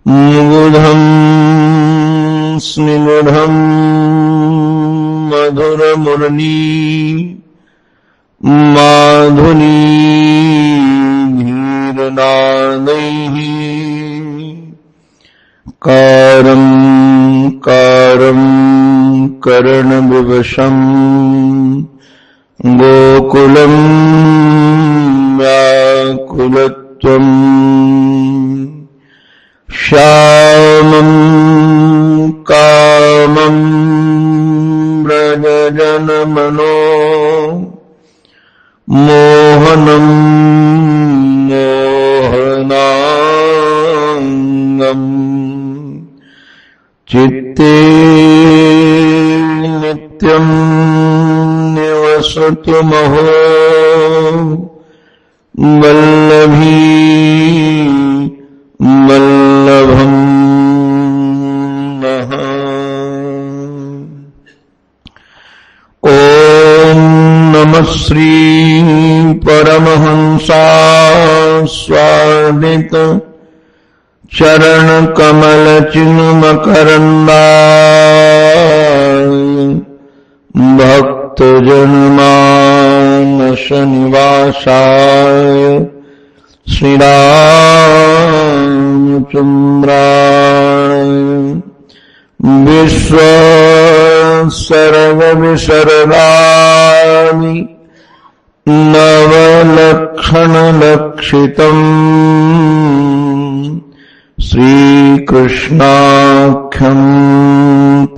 मुगुधं स्निगुधं मधुरमुरली माधुरी धीरनादैः कारं कारं कर्णविवशम् गोकुलं व्याकुलत्वम् श्यामं कामं व्रजजनमनो मोहनं मोहनाङ्गम् चित्ते नित्यं निवसतु महो वल्लभी वल्लभं नः। ॐ नमः श्री परमहंसास्वादित चरण कमल चिन्मकरन्दाय भक्तजनमानस निवासाय श्रीरामचन्द्राय विश्वसर्गविसर्गाणि नवलक्षणलक्षितम् श्रीकृष्णाख्यं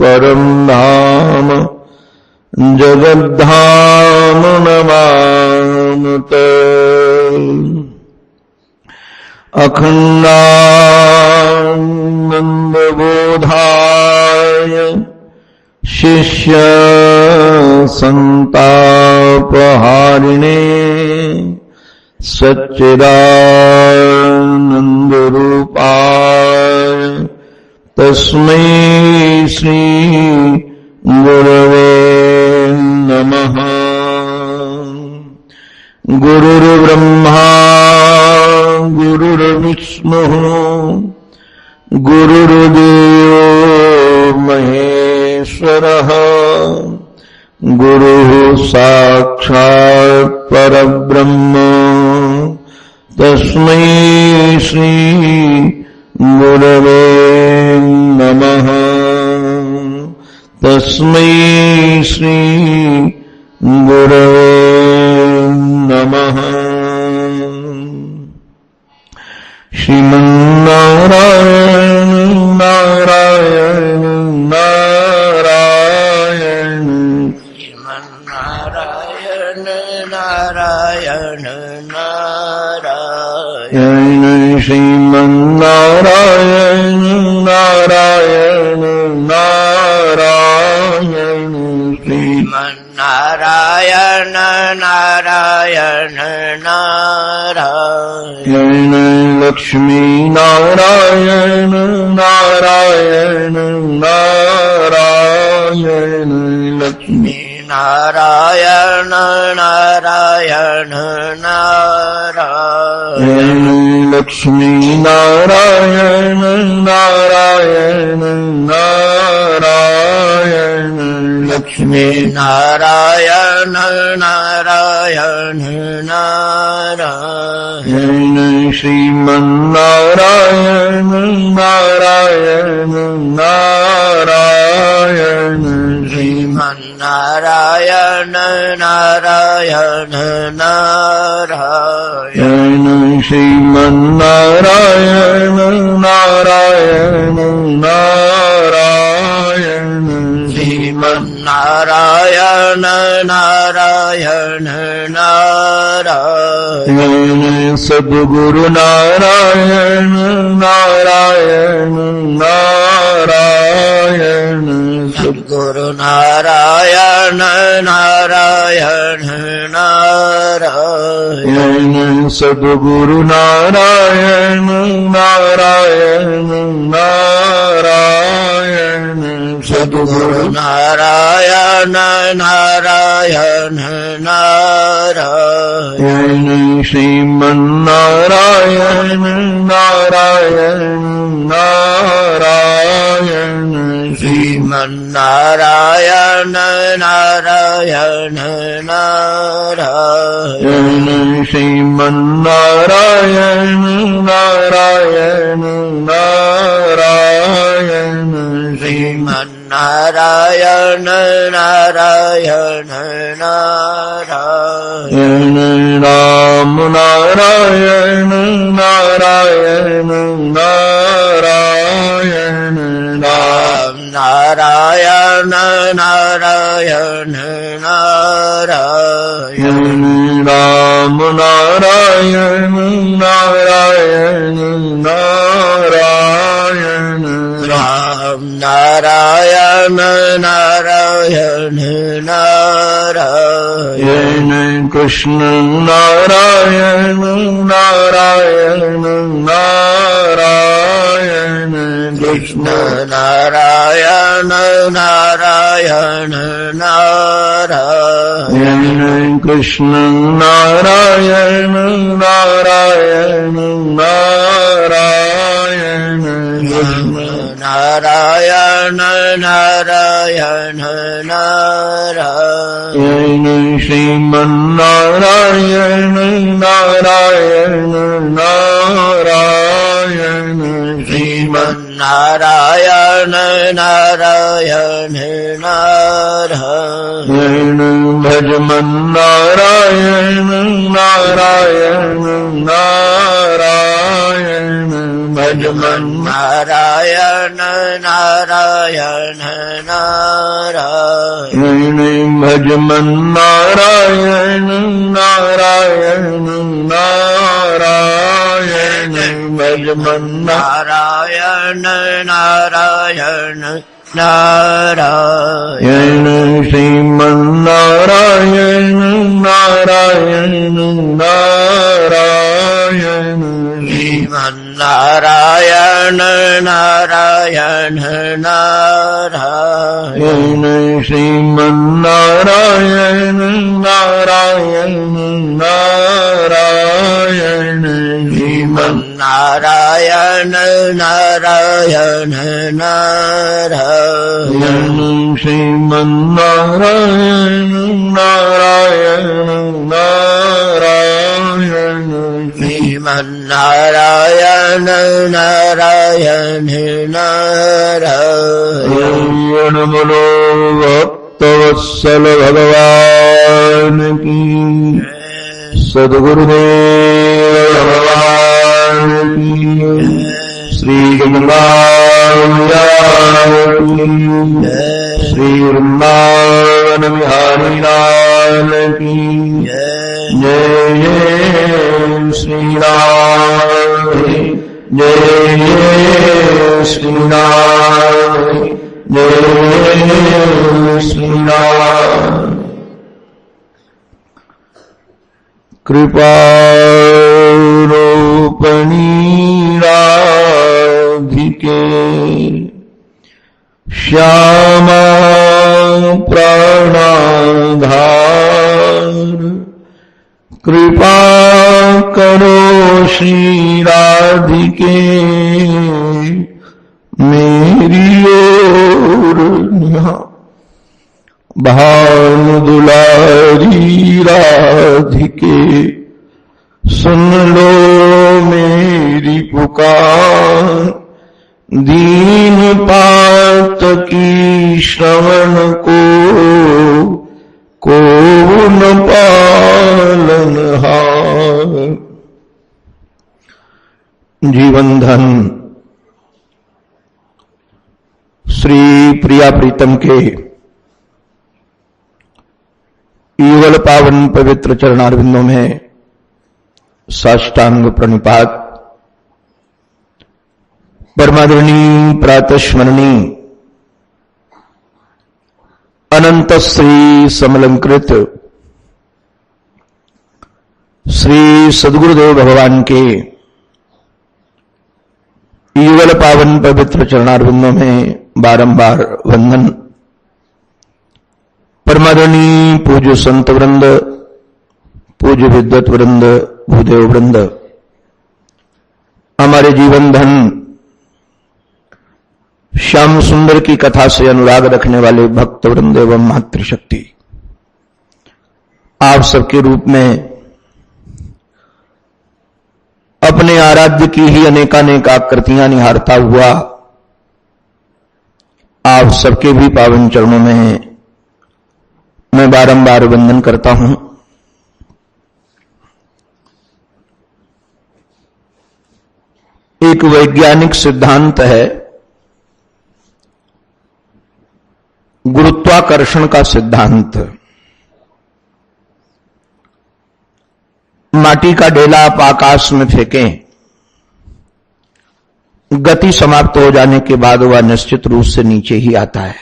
परं धाम जगद्धाम नमामि। अखण्डानन्दबोधाय शिष्य संतापहारिणे सच्चिदानन्दरूपाय तस्मै श्री गुरवे नमः। गुरुर्ब्रह्मा गुरुर्विष्णुः गुरुर्देवो महेश्वरः गुरुः साक्षात् परब्रह्म तस्मै श्री गुरवे नमः। तस्मै श्री गुरवे नमः। श्रीमन्नारायण नारायण नारायण श्रीमन्नारायण नारायण नारायण श्रीमन्नारायण नारायण नारायण श्रीमन्नारायण नारायण नारायण लक्ष्मी नारायण नारायण नारायण लक्ष्मी नारायण नारायण नारायण लक्ष्मी नारायण नारायण नारायण लक्ष्मी नारायण नारायण नारायण श्रीमन्नारायण नारायण नारायण श्रीमन्नारायण नारायण नारायण श्रीमन्नारायण नारायण नारायण श्रीमन्नारायण नारायण नारायण सद्गुरु नारायण नारायण नारायण सद्गुरु नारायण नारायण नारायण सद्गुरु नारायण नारायण नारायण सद्गुरु नारायण नारायण नारायण श्रीमन्नारायण नारायण नारायण श्रीमन्नारायण नारायण नारायण श्रीमन्नारायण नारायण नारायण श्रीमन्नारायण नारायण नारायण राम नारायण नारायण नारायण राम नारायण नारायण नारायण राम नारायण नारायण नारायण राम नारायण नारायण नारायण कृष्ण नारायण नारायण नारायण कृष्ण नारायण नारायण नारायण कृष्ण नारायण नारायण नारायण नारायण नारायण नारायण श्रीमन्नारायण नारायण नारायण श्रीमन्नारायण नारायण नारायण भजमन्नारायण नारायण नारायण भजमन्नारायण नारायण नारायण भजमन्नारायण नारायण नारायण भजमन्नारायण नारायण नारायण श्रीमन्नारायण नारायण नारायण श्रीमन्नारायण नारायण नारायण श्रीमन्नारायण नारायण नारायण श्रीमन्नारायण नारायण नारायण श्रीमन्नारायण नारायण नारायण श्रीमन्नारायण नारायण नारायण बोलो भक्तवत्सल भगवान की सद्गुरुदेव भगवान की श्री गंगा श्री वृंदावन बिहारी लाल की जय जय श्री राम जय जय श्री राम जय श्री राम कृपारूपिणी राधिके श्यामा प्राणाधार कृपा करो श्री राधिके मेरी ओर भानु दुलारी राधिके सुन लो मेरी पुकार दीन पात की श्रवण को न पालनहार। जीवन धन श्री प्रिया प्रीतम के युगल पावन पवित्र चरणारविंदों में साष्टांग प्रणिपात। परमादरणी प्रातस्मरणी अनंत श्री समलंकृत श्री सद्गुरुदेव भगवान के युगल पावन पवित्र चरणारविंदों में बारंबार वंदन। परमादरणीय पूज्य संत वृंद, पूज्य विद्वत वृंद, भूदेव वृंद, हमारे जीवन धन श्याम सुंदर की कथा से अनुराग रखने वाले भक्त वृंद एवं मातृशक्ति, आप सबके रूप में अपने आराध्य की ही अनेकानेक आकृतियां निहारता हुआ आप सबके भी पावन चरणों में मैं बारंबार वंदन करता हूं। एक वैज्ञानिक सिद्धांत है गुरुत्वाकर्षण का सिद्धांत। माटी का ढेला आप आकाश में फेंकें, गति समाप्त हो जाने के बाद वह निश्चित रूप से नीचे ही आता है,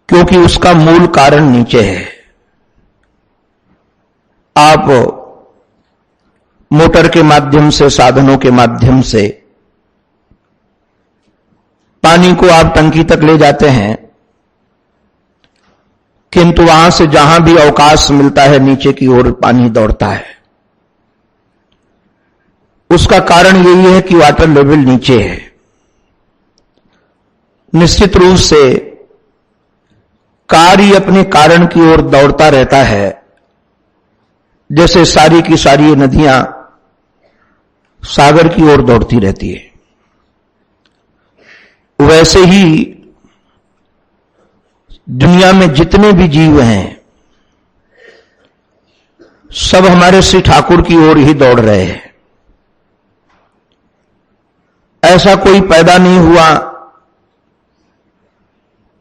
क्योंकि उसका मूल कारण नीचे है। आप मोटर के माध्यम से, साधनों के माध्यम से पानी को आप टंकी तक ले जाते हैं, किंतु वहां से जहां भी अवकाश मिलता है नीचे की ओर पानी दौड़ता है। उसका कारण यही है कि वाटर लेवल नीचे है। निश्चित रूप से कार्य अपने कारण की ओर दौड़ता रहता है। जैसे सारी की सारी नदियां सागर की ओर दौड़ती रहती है, वैसे ही दुनिया में जितने भी जीव हैं सब हमारे श्री ठाकुर की ओर ही दौड़ रहे हैं। ऐसा कोई पैदा नहीं हुआ,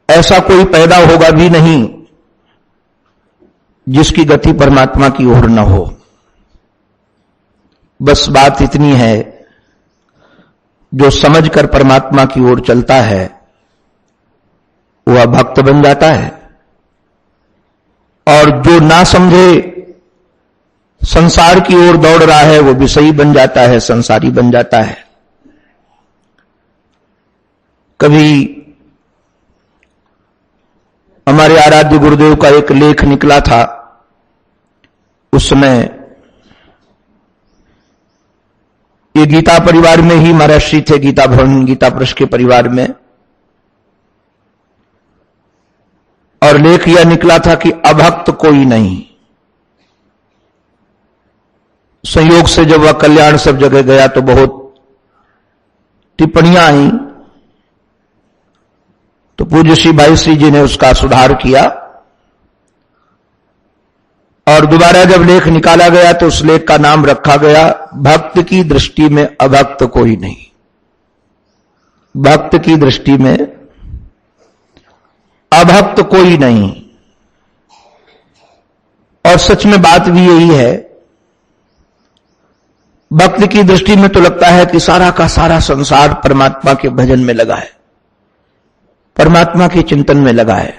ऐसा कोई पैदा होगा भी नहीं जिसकी गति परमात्मा की ओर न हो। बस बात इतनी है, जो समझकर परमात्मा की ओर चलता है वह भक्त बन जाता है, और जो ना समझे संसार की ओर दौड़ रहा है वो विषयी बन जाता है, संसारी बन जाता है। कभी हमारे आराध्य गुरुदेव का एक लेख निकला था, उसमें ये गीता परिवार में ही महर्षि थे, गीता भवन गीता प्रेस के परिवार में, और लेख यह निकला था कि अभक्त कोई नहीं। संयोग से जब वह कल्याण सब जगह गया तो बहुत टिप्पणियां आई, तो पूज्य श्री भाई श्री जी ने उसका सुधार किया, और दोबारा जब लेख निकाला गया तो उस लेख का नाम रखा गया भक्त की दृष्टि में अभक्त कोई नहीं। भक्त की दृष्टि में अभक्त कोई नहीं। और सच में बात भी यही है। भक्त की दृष्टि में तो लगता है कि सारा का सारा संसार परमात्मा के भजन में लगा है, परमात्मा के चिंतन में लगा है।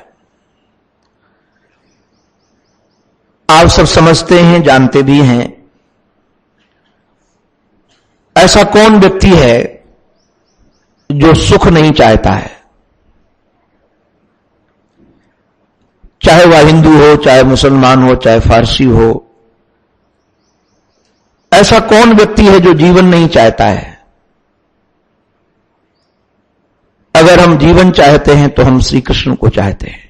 आप सब समझते हैं, जानते भी हैं, ऐसा कौन व्यक्ति है जो सुख नहीं चाहता है? चाहे वह हिंदू हो, चाहे मुसलमान हो, चाहे फारसी हो, ऐसा कौन व्यक्ति है जो जीवन नहीं चाहता है? अगर हम जीवन चाहते हैं तो हम श्री कृष्ण को चाहते हैं,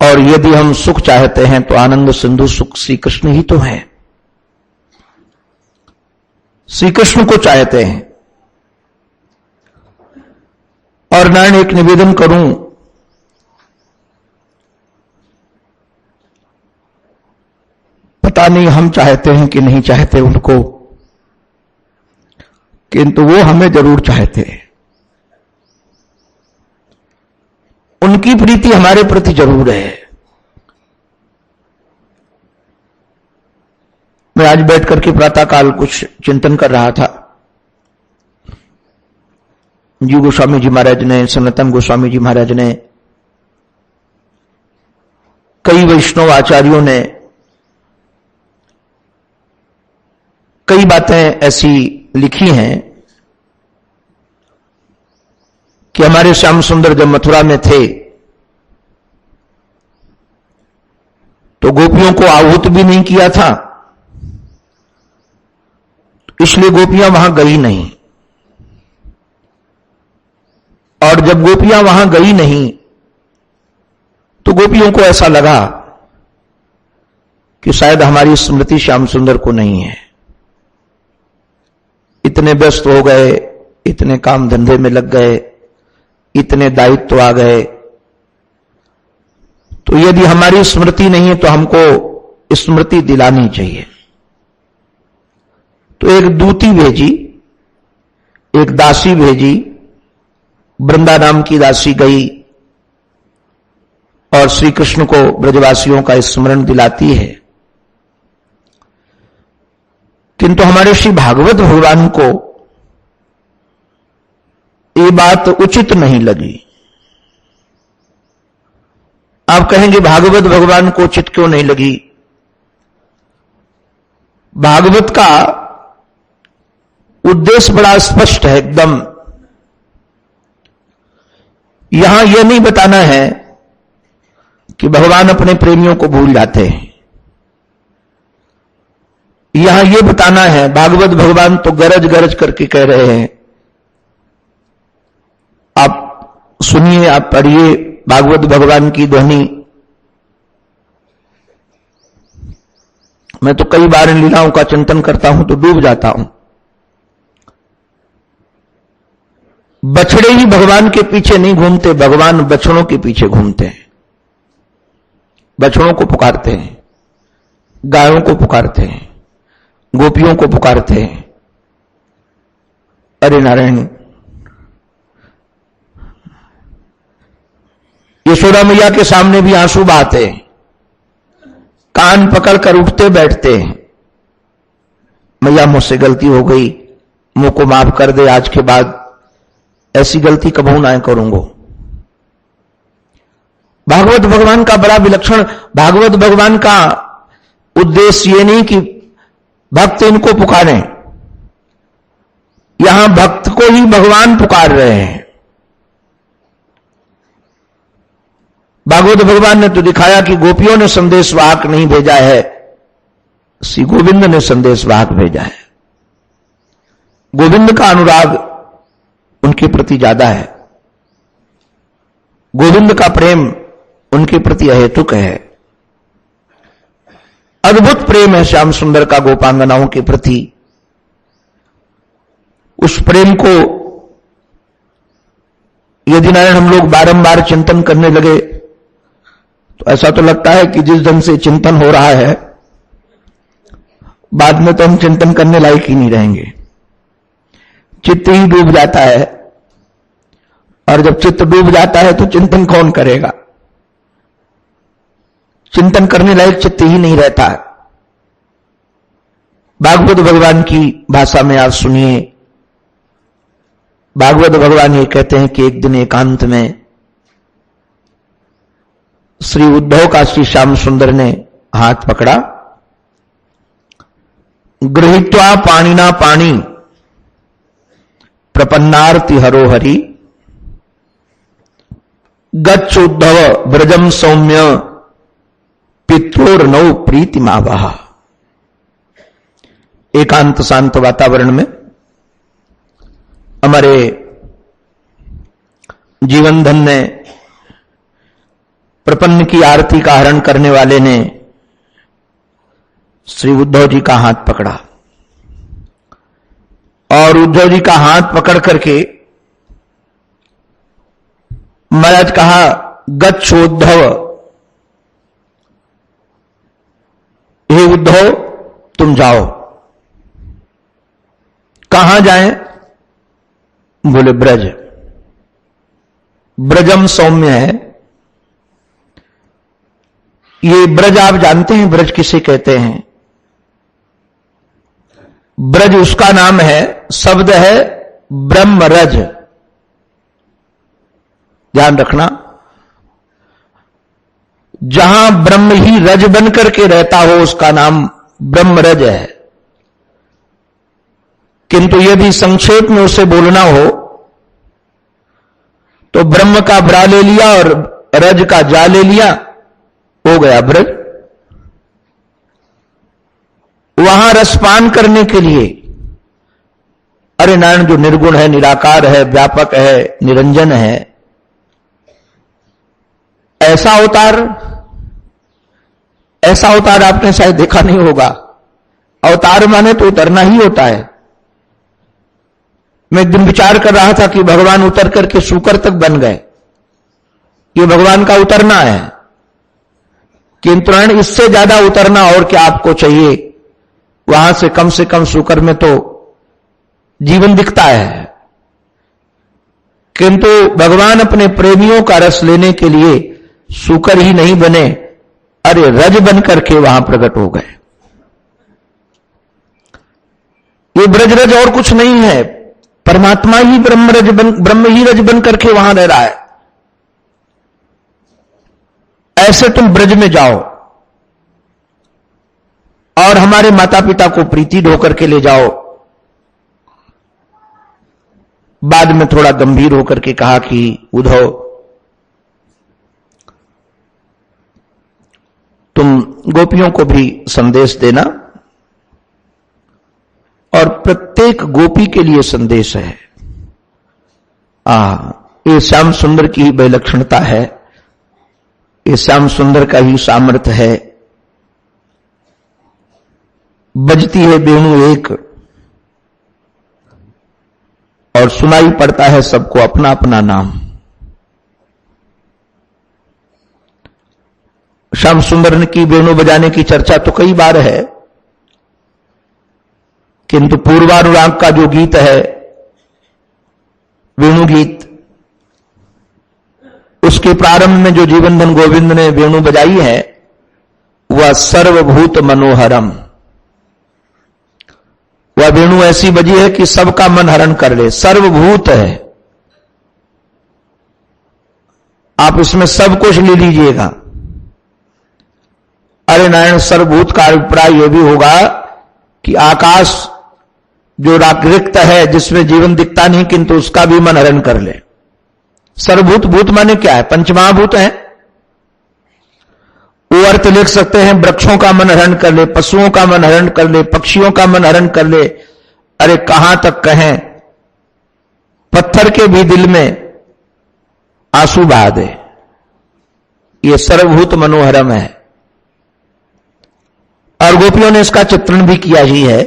और यदि हम सुख चाहते हैं तो आनंद सिंधु सुख श्री कृष्ण ही तो है। श्री कृष्ण को चाहते हैं। और नारायण एक निवेदन करूं, पता नहीं हम चाहते हैं कि नहीं चाहते उनको, किंतु वो हमें जरूर चाहते हैं। उनकी प्रीति हमारे प्रति जरूर है। मैं आज बैठ करके प्रातःकाल कुछ चिंतन कर रहा था। जीव गोस्वामी जी महाराज ने, सनातन गोस्वामी जी महाराज ने, कई वैष्णव आचार्यों ने कई बातें ऐसी लिखी हैं कि हमारे श्याम सुंदर जब मथुरा में थे तो गोपियों को आहूत भी नहीं किया था, इसलिए गोपियां वहां गई नहीं। और जब गोपियां वहां गई नहीं तो गोपियों को ऐसा लगा कि शायद हमारी स्मृति श्याम सुंदर को नहीं है। इतने व्यस्त हो गए, इतने काम धंधे में लग गए, इतने दायित्व आ गए, तो यदि हमारी स्मृति नहीं है तो हमको स्मृति दिलानी चाहिए। तो एक दूती भेजी, एक दासी भेजी, वृंदा नाम की दासी गई और श्री कृष्ण को ब्रजवासियों का स्मरण दिलाती है। किंतु हमारे श्री भागवत भगवान को ये बात उचित नहीं लगी। आप कहेंगे भागवत भगवान को उचित क्यों नहीं लगी? भागवत का उद्देश्य बड़ा स्पष्ट है एकदम। यहां यह नहीं बताना है कि भगवान अपने प्रेमियों को भूल जाते हैं। यहां यह बताना है, भागवत भगवान तो गरज गरज करके कह रहे हैं। आप सुनिए, आप पढ़िए भागवत भगवान की ध्वनि। मैं तो कई बार इन लीलाओं का चिंतन करता हूं तो डूब जाता हूं। बछड़े ही भगवान के पीछे नहीं घूमते, भगवान बछड़ों के पीछे घूमते हैं। बछड़ों को पुकारते हैं, गायों को पुकारते हैं, गोपियों को पुकारते हैं। अरे नारायण, यशोदा मैया के सामने भी आंसू बहाते हैं, कान पकड़कर उठते बैठते हैं। मैया मुझसे गलती हो गई, मुंह को माफ कर दे, आज के बाद ऐसी गलती कबू ना करूंगा। भागवत भगवान का बड़ा विलक्षण, भागवत भगवान का उद्देश्य ये नहीं कि भक्त इनको पुकारें, यहां भक्त को ही भगवान पुकार रहे हैं। भागवत भगवान ने तो दिखाया कि गोपियों ने संदेशवाहक नहीं भेजा है, श्री गोविंद ने संदेशवाहक भेजा है। गोविंद का अनुराग उनके प्रति ज्यादा है, गोविंद का प्रेम उनके प्रति अहेतुक है। अद्भुत प्रेम है श्याम सुंदर का गोपांगनाओं के प्रति। उस प्रेम को यदि नारायण हम लोग बारंबार चिंतन करने लगे तो ऐसा तो लगता है कि जिस ढंग से चिंतन हो रहा है बाद में तो हम चिंतन करने लायक ही नहीं रहेंगे। चित्त ही डूब जाता है, और जब चित्त डूब जाता है तो चिंतन कौन करेगा? चिंतन करने लायक चित्त ही नहीं रहता है। भागवत भगवान की भाषा में आप सुनिए। भागवत भगवान ये कहते हैं कि एक दिन एकांत में श्री उद्धव का श्री श्याम सुंदर ने हाथ पकड़ा। गृहीत्वा पाणिना पाणी प्रपन्नार्ति हरो हरि, गच्छ उद्धव ब्रजम सौम्य पित्रोर्नौ प्रीतिमावह। एकांत शांत वातावरण में हमारे जीवन धन ने प्रपन्न की आरती का हरण करने वाले ने श्री उद्धव जी का हाथ पकड़ा और उद्धव जी का हाथ पकड़ करके महाराज कहा, गच्छ उद्धव, हे उद्धव तुम जाओ। कहां जाएं? बोले ब्रज। ब्रजम सौम्य है। ये ब्रज आप जानते हैं ब्रज किसे कहते हैं? ब्रज उसका नाम है, शब्द है ब्रह्मरज। ध्यान रखना, जहां ब्रह्म ही रज बन करके रहता हो उसका नाम ब्रह्मरज है। किंतु यदि संक्षेप में उसे बोलना हो तो ब्रह्म का ब्रा ले लिया और रज का जा ले लिया, हो गया ब्रज। वहां रसपान करने के लिए अरे नारायण जो निर्गुण है, निराकार है, व्यापक है, निरंजन है, ऐसा अवतार आपने शायद देखा नहीं होगा। अवतार माने तो उतरना ही होता है। मैं एक दिन विचार कर रहा था कि भगवान उतर करके शूकर तक बन गए, ये भगवान का उतरना है। किंतु इससे ज्यादा उतरना और क्या आपको चाहिए? वहां से कम शूकर में तो जीवन दिखता है, किंतु भगवान अपने प्रेमियों का रस लेने के लिए शूकर ही नहीं बने, अरे रज बन करके वहां प्रकट हो गए। ये ब्रजरज और कुछ नहीं है, परमात्मा ही ब्रह्म ही रज बन करके वहां रह रहा है। ऐसे तुम ब्रज में जाओ और हमारे माता पिता को प्रीति ढो करके ले जाओ। बाद में थोड़ा गंभीर होकर के कहा कि उद्धव, तुम गोपियों को भी संदेश देना, और प्रत्येक गोपी के लिए संदेश है। ये श्याम सुंदर की ही विलक्षणता है, ये श्याम सुंदर का ही सामर्थ्य है। बजती है वेणु एक और सुनाई पड़ता है सबको अपना अपना नाम। श्याम सुंदर की वेणु बजाने की चर्चा तो कई बार है, किंतु पूर्वानुराग का जो गीत है, वेणु गीत, उसके प्रारंभ में जो जीवनधन गोविंद ने वेणु बजाई है वह सर्वभूत मनोहरम। वह वेणु ऐसी बजी है कि सबका मन हरण कर ले, सर्वभूत है। आप इसमें सब कुछ ले लीजिएगा। अरे नारायण, सर्वभूत का अभिप्राय यह भी होगा कि आकाश जो रिक्त है, जिसमें जीवन दिखता नहीं, किंतु उसका भी मन हरण कर ले। सर्वभूत, भूत माने क्या है? पंचमहाभूत है। वो अर्थ लिख सकते हैं, वृक्षों का मन हरण कर ले, पशुओं का मन हरण कर ले, पक्षियों का मन हरण कर ले। अरे कहां तक कहें, पत्थर के भी दिल में आंसू बहा दे। ये सर्वभूत मनोहरम है। और गोपियों ने इसका चित्रण भी किया ही है।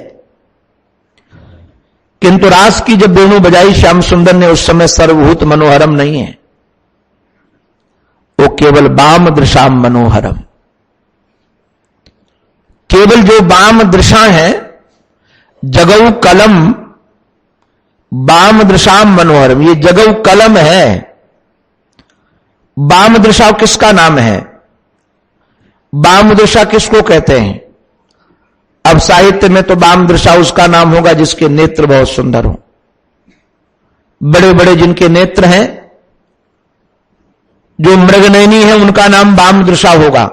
किंतु रास की जब वेणु बजाई श्याम सुंदर ने, उस समय सर्वभूत मनोहरम नहीं है, वो केवल बाम दृशाम मनोहरम। केवल जो बाम दृशा है, जगऊ कलम बाम दृशाम मनोहरम, ये जगऊ कलम है। बाम दृशा किसका नाम है? बाम दृशा किसको कहते हैं? अब साहित्य में तो बाम दृशा उसका नाम होगा जिसके नेत्र बहुत सुंदर हो, बड़े बड़े जिनके नेत्र हैं, जो मृगनयनी है, उनका नाम बाम दृशा होगा।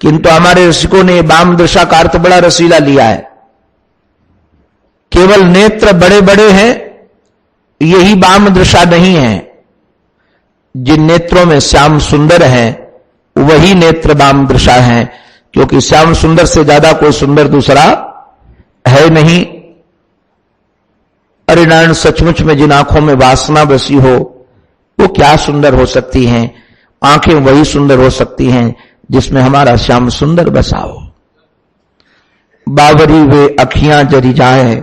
किंतु हमारे रसिकों ने बाम दृशा का अर्थ बड़ा रसीला लिया है। केवल नेत्र बड़े बड़े हैं, यही बाम दृशा नहीं है। जिन नेत्रों में श्याम सुंदर हैं, वही नेत्र बाम दृशा हैं, क्योंकि श्याम सुंदर से ज्यादा कोई सुंदर दूसरा है नहीं। अरे नारायण, सचमुच में जिन आंखों में वासना बसी हो, वो क्या सुंदर हो सकती हैं? आंखें वही सुंदर हो सकती हैं जिसमें हमारा श्याम सुंदर बसा हो। बावरी वे अखियां जरी जाए,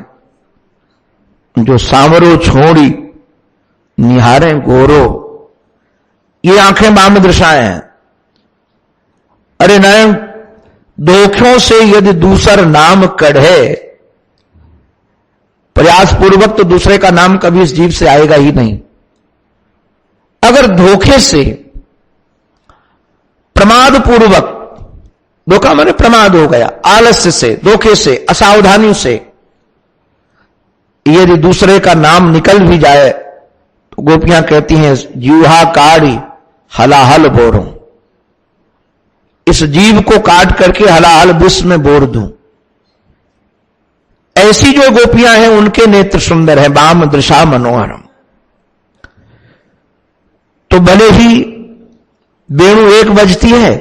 जो सांवरो छोड़ी निहारे गोरो। ये आंखें बाम दृशाएं हैं। अरे नारायण, धोखों से यदि दूसर नाम कढ़े, प्रयास पूर्वक तो दूसरे का नाम कभी इस जीव से आएगा ही नहीं। अगर धोखे से, प्रमाद पूर्वक, धोखा माने प्रमाद हो गया, आलस्य से, धोखे से, असावधानी से यदि दूसरे का नाम निकल भी जाए तो गोपियां कहती हैं, जीवा काढ़ी हलाहल बोरूं, इस जीव को काट करके हलाहल विष में बोर दूं। ऐसी जो गोपियां हैं उनके नेत्र सुंदर हैं, वाम दृशा मनोहरम। तो भले ही वेणु एक बजती है,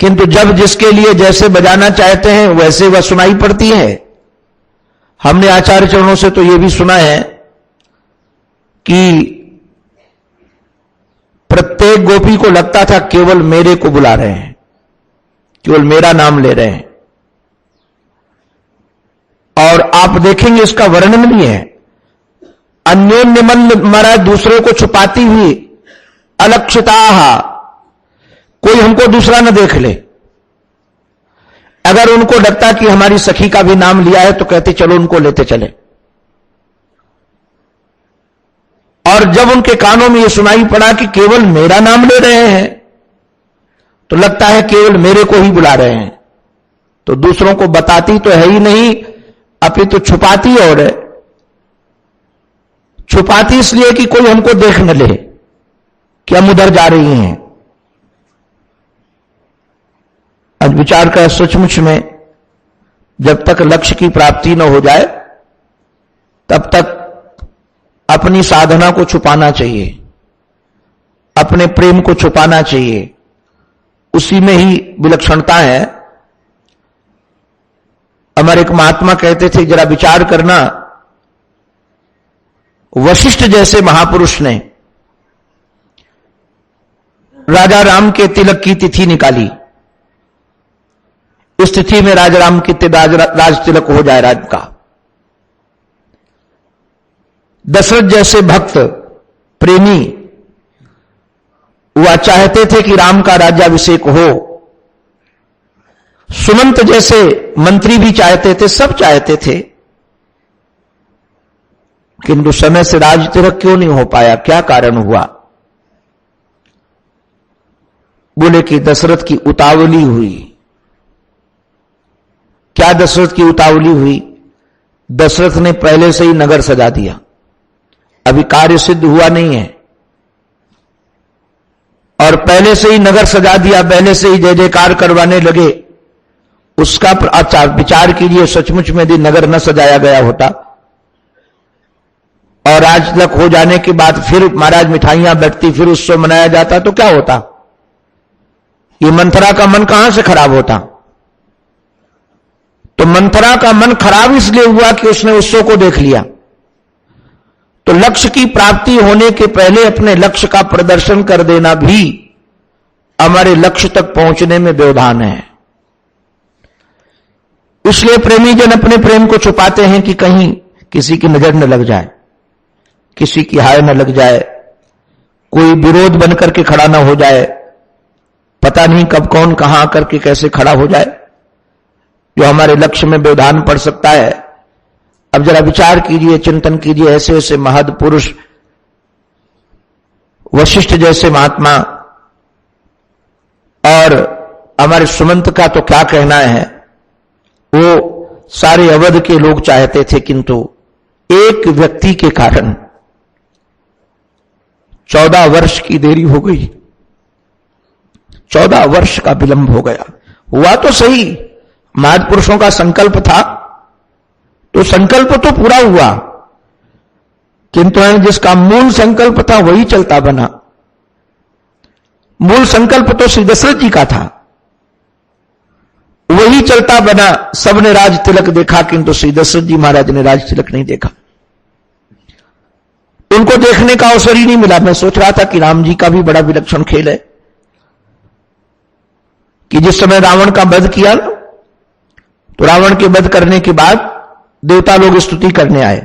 किंतु जब जिसके लिए जैसे बजाना चाहते हैं वैसे वह सुनाई पड़ती है। हमने आचार्य चरणों से तो यह भी सुना है कि प्रत्येक गोपी को लगता था केवल मेरे को बुला रहे हैं, केवल मेरा नाम ले रहे हैं। और आप देखेंगे इसका वर्णन भी है, अन्योन्य मन मरा, दूसरे को छुपाती हुई, अलक्षिताहा, कोई हमको दूसरा न देख ले। अगर उनको लगता कि हमारी सखी का भी नाम लिया है तो कहते चलो उनको लेते चले। और जब उनके कानों में यह सुनाई पड़ा कि केवल मेरा नाम ले रहे हैं तो लगता है केवल मेरे को ही बुला रहे हैं, तो दूसरों को बताती तो है ही नहीं, अपितु तो छुपाती और है। छुपाती इसलिए कि कोई हमको देख न ले कि हम उधर जा रही हैं। आज विचार का सचमुच में जब तक लक्ष्य की प्राप्ति न हो जाए तब तक अपनी साधना को छुपाना चाहिए, अपने प्रेम को छुपाना चाहिए, उसी में ही विलक्षणता है। हमारे एक महात्मा कहते थे, जरा विचार करना, वशिष्ठ जैसे महापुरुष ने राजा राम के तिलक की तिथि निकाली, इस तिथि में राजा राम की राज तिलक हो जाए राज का। दशरथ जैसे भक्त प्रेमी वह चाहते थे कि राम का राज्याभिषेक हो, सुमंत जैसे मंत्री भी चाहते थे, सब चाहते थे, किंतु समय से राज तिलक क्यों नहीं हो पाया, क्या कारण हुआ? बोले कि दशरथ की उतावली हुई। क्या दशरथ की उतावली हुई? दशरथ ने पहले से ही नगर सजा दिया, अभी कार्य सिद्ध हुआ नहीं है, और पहले से ही नगर सजा दिया, पहले से ही जय जयकार करवाने लगे। उसका विचार कीजिए, सचमुच में यदि नगर न सजाया गया होता और आज तक हो जाने के बाद फिर महाराज मिठाइयां बैठती, फिर उत्सव मनाया जाता तो क्या होता? ये मंथरा का मन कहां से खराब होता? तो मंथरा का मन खराब इसलिए हुआ कि उसने उत्सव को देख लिया। तो लक्ष्य की प्राप्ति होने के पहले अपने लक्ष्य का प्रदर्शन कर देना भी हमारे लक्ष्य तक पहुंचने में व्यवधान है। इसलिए प्रेमी जन अपने प्रेम को छुपाते हैं कि कहीं किसी की नजर न लग जाए, किसी की हाय न लग जाए, कोई विरोध बनकर के खड़ा न हो जाए, पता नहीं कब कौन कहां आकर के कैसे खड़ा हो जाए, जो हमारे लक्ष्य में व्यवधान पड़ सकता है। अब जरा विचार कीजिए, चिंतन कीजिए, ऐसे ऐसे महद पुरुष, वशिष्ठ जैसे महात्मा, और हमारे सुमंत का तो क्या कहना है, वो सारे अवध के लोग चाहते थे, किंतु एक व्यक्ति के कारण 14 वर्ष की देरी हो गई, 14 वर्ष का विलंब हो गया। हुआ तो सही, महापुरुषों का संकल्प था, तो संकल्प तो पूरा हुआ, किंतु जिसका मूल संकल्प था वही चलता बना। मूल संकल्प तो श्री दशरथ जी का था, वही चलता बना। सबने राज तिलक देखा, किंतु श्री दशरथ जी महाराज ने राज तिलक नहीं देखा, उनको देखने का अवसर ही नहीं मिला। मैं सोच रहा था कि राम जी का भी बड़ा विलक्षण खेल है कि जिस समय रावण का वध किया, तो रावण के वध करने के बाद देवता लोग स्तुति करने आए,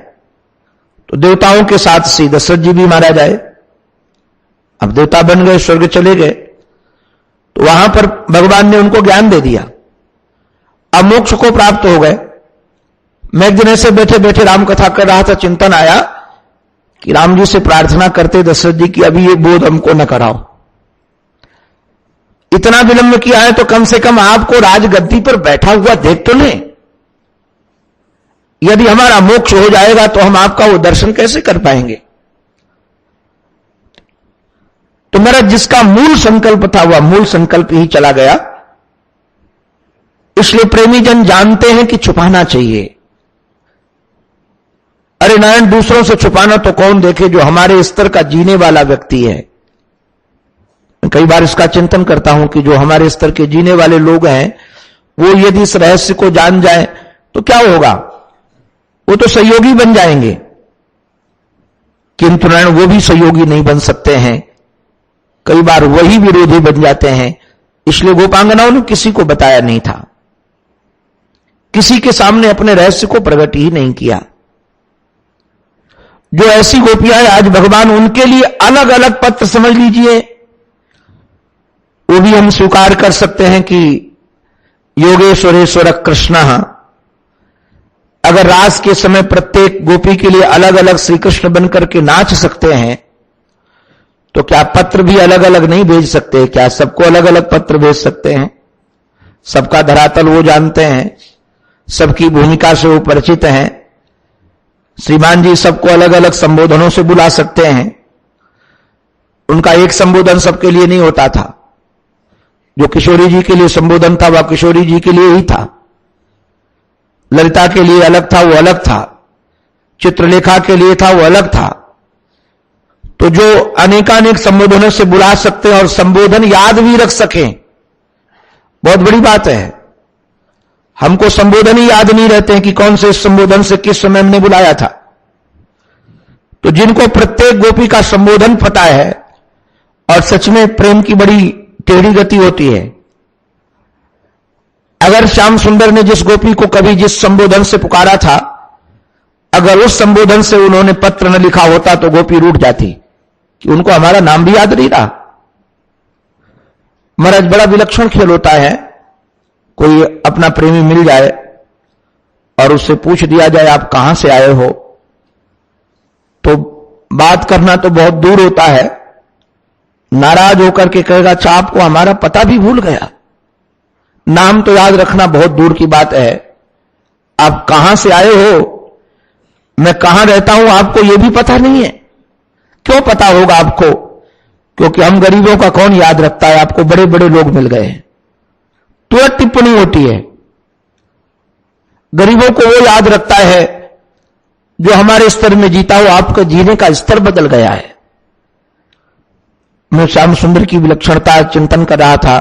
तो देवताओं के साथ श्री दशरथ जी भी मारा जाए। अब देवता बन गए, स्वर्ग चले गए, तो वहां पर भगवान ने उनको ज्ञान दे दिया, अब मोक्ष को प्राप्त हो गए। मैं एक दिन ऐसे बैठे बैठे राम कथा कर रहा था, चिंतन आया कि राम जी से प्रार्थना करते दशरथ जी की अभी ये बोध हमको न कराओ, इतना विलंब किया है तो कम से कम आपको राजगद्दी पर बैठा हुआ देख तो लें। यदि हमारा मोक्ष हो जाएगा तो हम आपका वो दर्शन कैसे कर पाएंगे? तो मेरा जिसका मूल संकल्प था वह मूल संकल्प ही चला गया। इसलिए प्रेमी जन जानते हैं कि छुपाना चाहिए। अरे नारायण, दूसरों से छुपाना तो कौन देखे, जो हमारे स्तर का जीने वाला व्यक्ति है। कई बार इसका चिंतन करता हूं कि जो हमारे स्तर के जीने वाले लोग हैं, वो यदि इस रहस्य को जान जाए तो क्या होगा, वो तो सहयोगी बन जाएंगे, किंतु नारायण वो भी सहयोगी नहीं बन सकते हैं, कई बार वही विरोधी बन जाते हैं। इसलिए गोपांगनाओं ने किसी को बताया नहीं था, किसी के सामने अपने रहस्य को प्रकट ही नहीं किया। जो ऐसी गोपियां हैं, आज भगवान उनके लिए अलग अलग पत्र समझ लीजिए, वो भी हम स्वीकार कर सकते हैं कि योगेश्वरेश्वर कृष्ण, अगर रास के समय प्रत्येक गोपी के लिए अलग अलग श्री कृष्ण बनकर के नाच सकते हैं, तो क्या पत्र भी अलग अलग नहीं भेज सकते? क्या सबको अलग अलग पत्र भेज सकते हैं? सबका धरातल वो जानते हैं, सबकी भूमिका से वो परिचित हैं। श्रीमान जी सबको अलग अलग संबोधनों से बुला सकते हैं, उनका एक संबोधन सबके लिए नहीं होता था। जो किशोरी जी के लिए संबोधन था वह किशोरी जी के लिए ही था, ललिता के लिए अलग था, वो अलग था, चित्रलेखा के लिए था, वो अलग था। तो जो अनेकानेक संबोधनों से बुला सकते हैं और संबोधन याद भी रख सकें, बहुत बड़ी बात है। हमको संबोधन ही याद नहीं रहते हैं कि कौन से संबोधन से किस समय हमने बुलाया था। तो जिनको प्रत्येक गोपी का संबोधन पता है, और सच में प्रेम की बड़ी टेढ़ी गति होती है। अगर श्याम सुंदर ने जिस गोपी को कभी जिस संबोधन से पुकारा था, अगर उस संबोधन से उन्होंने पत्र न लिखा होता तो गोपी रूठ जाती कि उनको हमारा नाम भी याद नहीं रहा। महाराज, बड़ा विलक्षण खेल होता है, कोई अपना प्रेमी मिल जाए और उससे पूछ दिया जाए आप कहां से आए हो, तो बात करना तो बहुत दूर होता है, नाराज होकर के कहेगा अच्छा आपको हमारा पता भी भूल गया। नाम तो याद रखना बहुत दूर की बात है, आप कहां से आए हो, मैं कहां रहता हूं आपको यह भी पता नहीं है। क्यों पता होगा आपको? क्योंकि हम गरीबों का कौन याद रखता है, आपको बड़े बड़े लोग मिल गए हैं, तुरंत टिप्पणी होती है। गरीबों को वो याद रखता है जो हमारे स्तर में जीता हो, आपका जीने का स्तर बदल गया है। मैं श्याम सुंदर की विलक्षणता चिंतन कर रहा था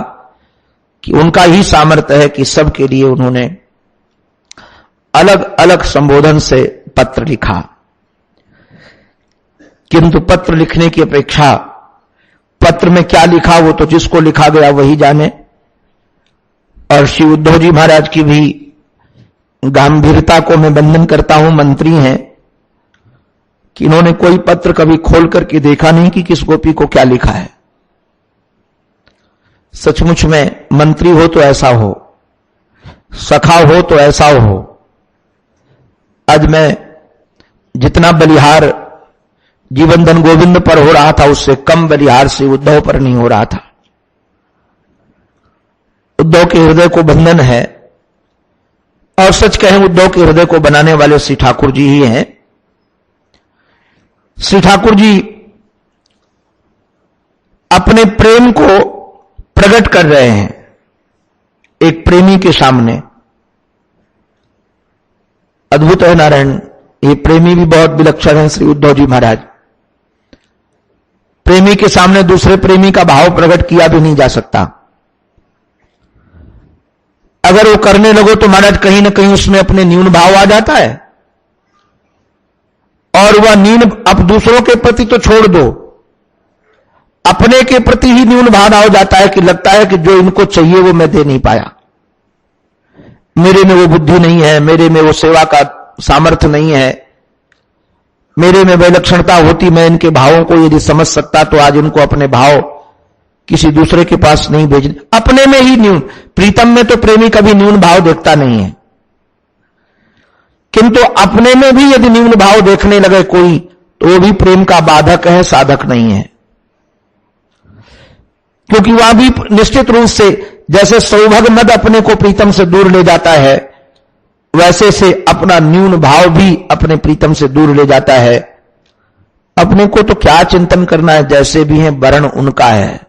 कि उनका ही सामर्थ्य है कि सबके लिए उन्होंने अलग अलग संबोधन से पत्र लिखा। किंतु पत्र लिखने की अपेक्षा पत्र में क्या लिखा वो तो जिसको लिखा गया वही जाने। और श्री उद्धव जी महाराज की भी गंभीरता को मैं वंदन करता हूं, मंत्री हैं, कि इन्होंने कोई पत्र कभी खोल करके देखा नहीं कि किस गोपी को क्या लिखा है। सचमुच में मंत्री हो तो ऐसा हो, सखा हो तो ऐसा हो। आज मैं जितना बलिहार जीवनधन गोविंद पर हो रहा था, उससे कम बलिहार से उद्धव पर नहीं हो रहा था। उद्धव के हृदय को बंधन है, और सच कहें उद्धव के हृदय को बनाने वाले श्री ठाकुर जी ही हैं। श्री ठाकुर जी अपने प्रेम को प्रकट कर रहे हैं एक प्रेमी के सामने। अद्भुत है नारायण, ये प्रेमी भी बहुत विलक्षण है श्री उद्धव जी महाराज। प्रेमी के सामने दूसरे प्रेमी का भाव प्रकट किया भी नहीं जा सकता। अगर वो करने लगो तो महाराज कहीं ना कहीं उसमें अपने न्यून भाव आ जाता है, और वह न्यून अब दूसरों के प्रति तो छोड़ दो, अपने के प्रति ही न्यून भाव हो जाता है कि लगता है कि जो इनको चाहिए वो मैं दे नहीं पाया, मेरे में वो बुद्धि नहीं है, मेरे में वो सेवा का सामर्थ्य नहीं है, मेरे में विलक्षणता होती मैं इनके भावों को यदि समझ सकता तो आज इनको अपने भाव किसी दूसरे के पास नहीं भेजने। अपने में ही न्यून, प्रीतम में तो प्रेमी कभी न्यून भाव देखता नहीं है, किंतु अपने में भी यदि न्यून भाव देखने लगे कोई तो वो भी प्रेम का बाधक है, साधक नहीं है। क्योंकि वह भी निश्चित रूप से जैसे सौभाग्य मद अपने को प्रीतम से दूर ले जाता है, वैसे से अपना न्यून भाव भी अपने प्रीतम से दूर ले जाता है। अपने को तो क्या चिंतन करना है, जैसे भी है वर्ण उनका है,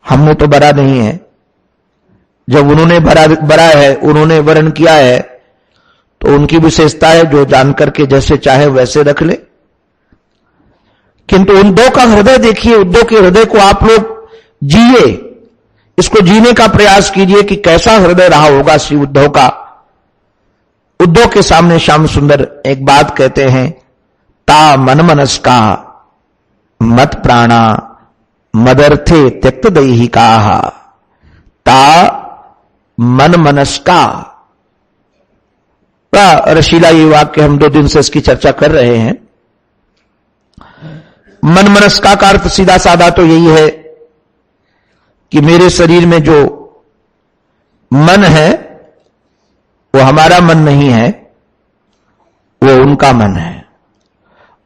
हमने तो बड़ा नहीं है। जब उन्होंने बरा है, उन्होंने वर्ण किया है, तो उनकी विशेषता है जो जानकर के जैसे चाहे वैसे रख ले। किंतु उद्धव का हृदय देखिए, उद्धव के हृदय को आप लोग जिए, इसको जीने का प्रयास कीजिए कि कैसा हृदय रहा होगा श्री उद्धव का। उद्धव के सामने श्याम सुंदर एक बात कहते हैं, ता मन मनस का मत प्राणा मदर्थे त्यक्त दैहिका, ता मन मनस का। बड़ा रशीला ये वाक्य, हम 2 दिन से इसकी चर्चा कर रहे हैं। मन मनस्का का अर्थ सीधा साधा तो यही है कि मेरे शरीर में जो मन है वो हमारा मन नहीं है, वो उनका मन है।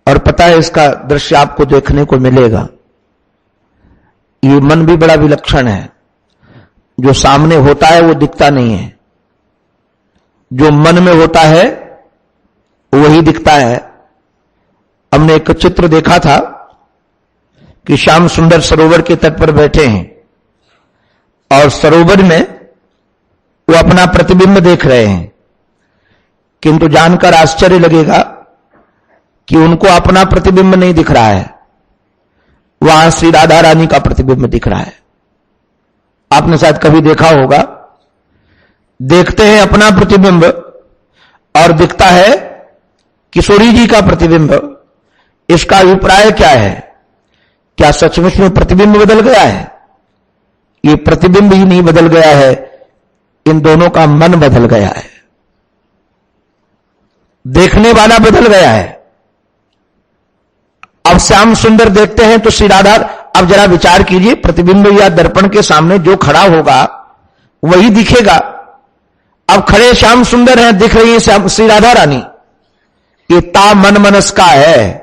और पता है, इसका दृश्य आपको देखने को मिलेगा। ये मन भी बड़ा विलक्षण है। जो सामने होता है वो दिखता नहीं है, जो मन में होता है वही दिखता है। हमने एक चित्र देखा था कि श्याम सुंदर सरोवर के तट पर बैठे हैं और सरोवर में वो अपना प्रतिबिंब देख रहे हैं, किंतु जानकर आश्चर्य लगेगा कि उनको अपना प्रतिबिंब नहीं दिख रहा है, वहां श्री राधा रानी का प्रतिबिंब दिख रहा है। आपने शायद कभी देखा होगा, देखते हैं अपना प्रतिबिंब और दिखता है किशोरी जी का प्रतिबिंब। इसका अभिप्राय क्या है? क्या सचमुच में प्रतिबिंब बदल गया है? ये प्रतिबिंब ही नहीं बदल गया है, इन दोनों का मन बदल गया है, देखने वाला बदल गया है। अब श्याम सुंदर देखते हैं तो श्री राधा, अब जरा विचार कीजिए, प्रतिबिंब या दर्पण के सामने जो खड़ा होगा वही दिखेगा। अब खड़े श्याम सुंदर हैं, दिख रही है श्री राधा रानी। ये ता मन मनस का है।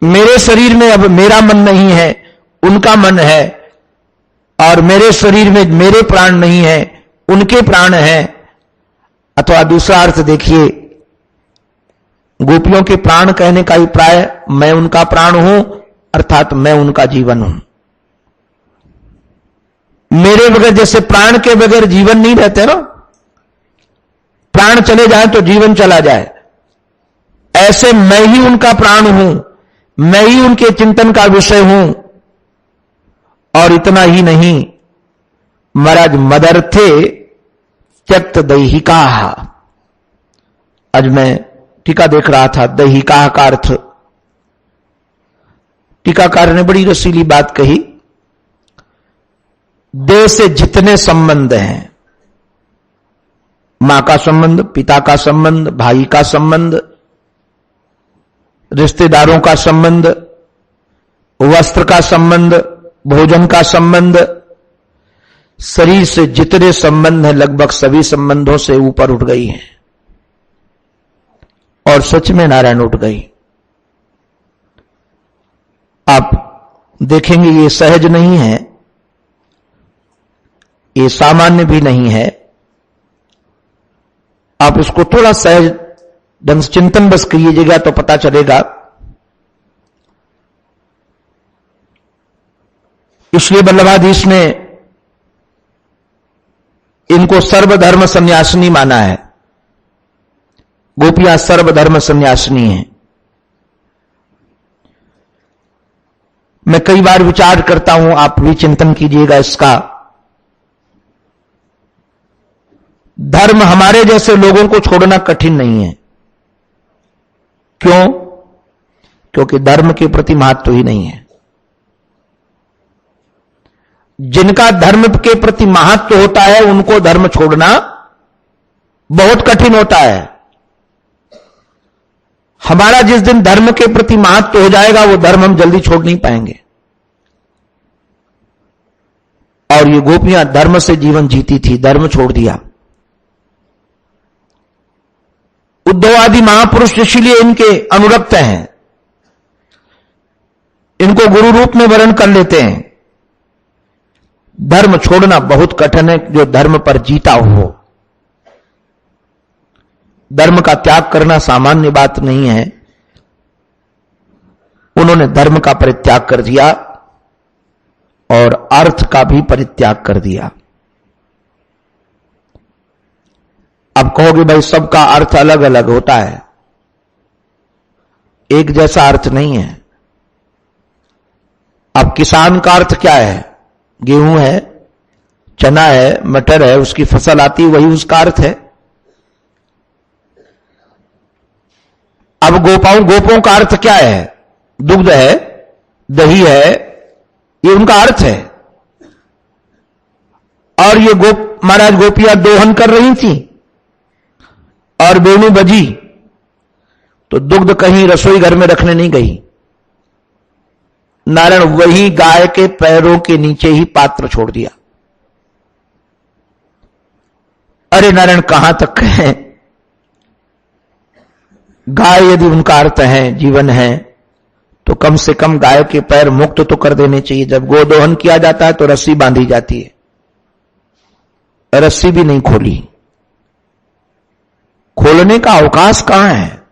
मेरे शरीर में अब मेरा मन नहीं है, उनका मन है, और मेरे शरीर में मेरे प्राण नहीं है, उनके प्राण हैं। अथवा दूसरा अर्थ देखिए, गोपियों के प्राण कहने का अभिप्राय मैं उनका प्राण हूं, अर्थात मैं उनका जीवन हूं। मेरे बगैर, जैसे प्राण के बगैर जीवन नहीं रहते ना, प्राण चले जाए तो जीवन चला जाए, ऐसे मैं ही उनका प्राण हूं, मैं ही उनके चिंतन का विषय हूं। और इतना ही नहीं, महाराज मदर्थे त्यक्त दैहिका। आज मैं टीका देख रहा था, दैहिका का अर्थ, टीकाकार ने बड़ी रसीली बात कही। देह से जितने संबंध हैं, मां का संबंध, पिता का संबंध, भाई का संबंध, रिश्तेदारों का संबंध, वस्त्र का संबंध, भोजन का संबंध, शरीर से जितने संबंध हैं लगभग सभी संबंधों से ऊपर उठ गई हैं। और सच में नारायण उठ गई। आप देखेंगे ये सहज नहीं है, ये सामान्य भी नहीं है। आप इसको थोड़ा सहज ढंग से चिंतन बस कीजिएगा तो पता चलेगा। इसलिए वल्लभाधीश ने इनको सर्वधर्म संन्यासिनी माना है। गोपियां सर्वधर्म संन्यासिनी हैं। मैं कई बार विचार करता हूं, आप भी चिंतन कीजिएगा इसका। धर्म हमारे जैसे लोगों को छोड़ना कठिन नहीं है। क्यों? क्योंकि धर्म के प्रति महत्व ही नहीं है। जिनका धर्म के प्रति महत्व होता है उनको धर्म छोड़ना बहुत कठिन होता है। हमारा जिस दिन धर्म के प्रति महत्व हो जाएगा वो धर्म हम जल्दी छोड़ नहीं पाएंगे। और ये गोपियां धर्म से जीवन जीती थी, धर्म छोड़ दिया। उद्धव आदि महापुरुष इसलिए इनके अनुरक्त हैं, इनको गुरु रूप में वर्ण कर लेते हैं। धर्म छोड़ना बहुत कठिन है जो धर्म पर जीता हो। धर्म का त्याग करना सामान्य बात नहीं है। उन्होंने धर्म का परित्याग कर दिया और अर्थ का भी परित्याग कर दिया। आप कहोगे भाई सबका अर्थ अलग अलग होता है, एक जैसा अर्थ नहीं है। अब किसान का अर्थ क्या है? गेहूं है, चना है, मटर है, उसकी फसल आती है, वही उसका अर्थ है। अब गोपों का अर्थ क्या है? दुग्ध है, दही है, ये उनका अर्थ है। और ये महाराज गोपियां दोहन कर रही थी और वेणु बजी, तो दुग्ध कहीं रसोई घर में रखने नहीं गई। नारायण वही गाय के पैरों के नीचे ही पात्र छोड़ दिया। अरे नारायण कहां तक है? गाय यदि उनका अर्थ है, जीवन है, तो कम से कम गाय के पैर मुक्त तो कर देने चाहिए। जब गोदोहन किया जाता है तो रस्सी बांधी जाती है, रस्सी भी नहीं खोली। खोलने का अवकाश कहां है?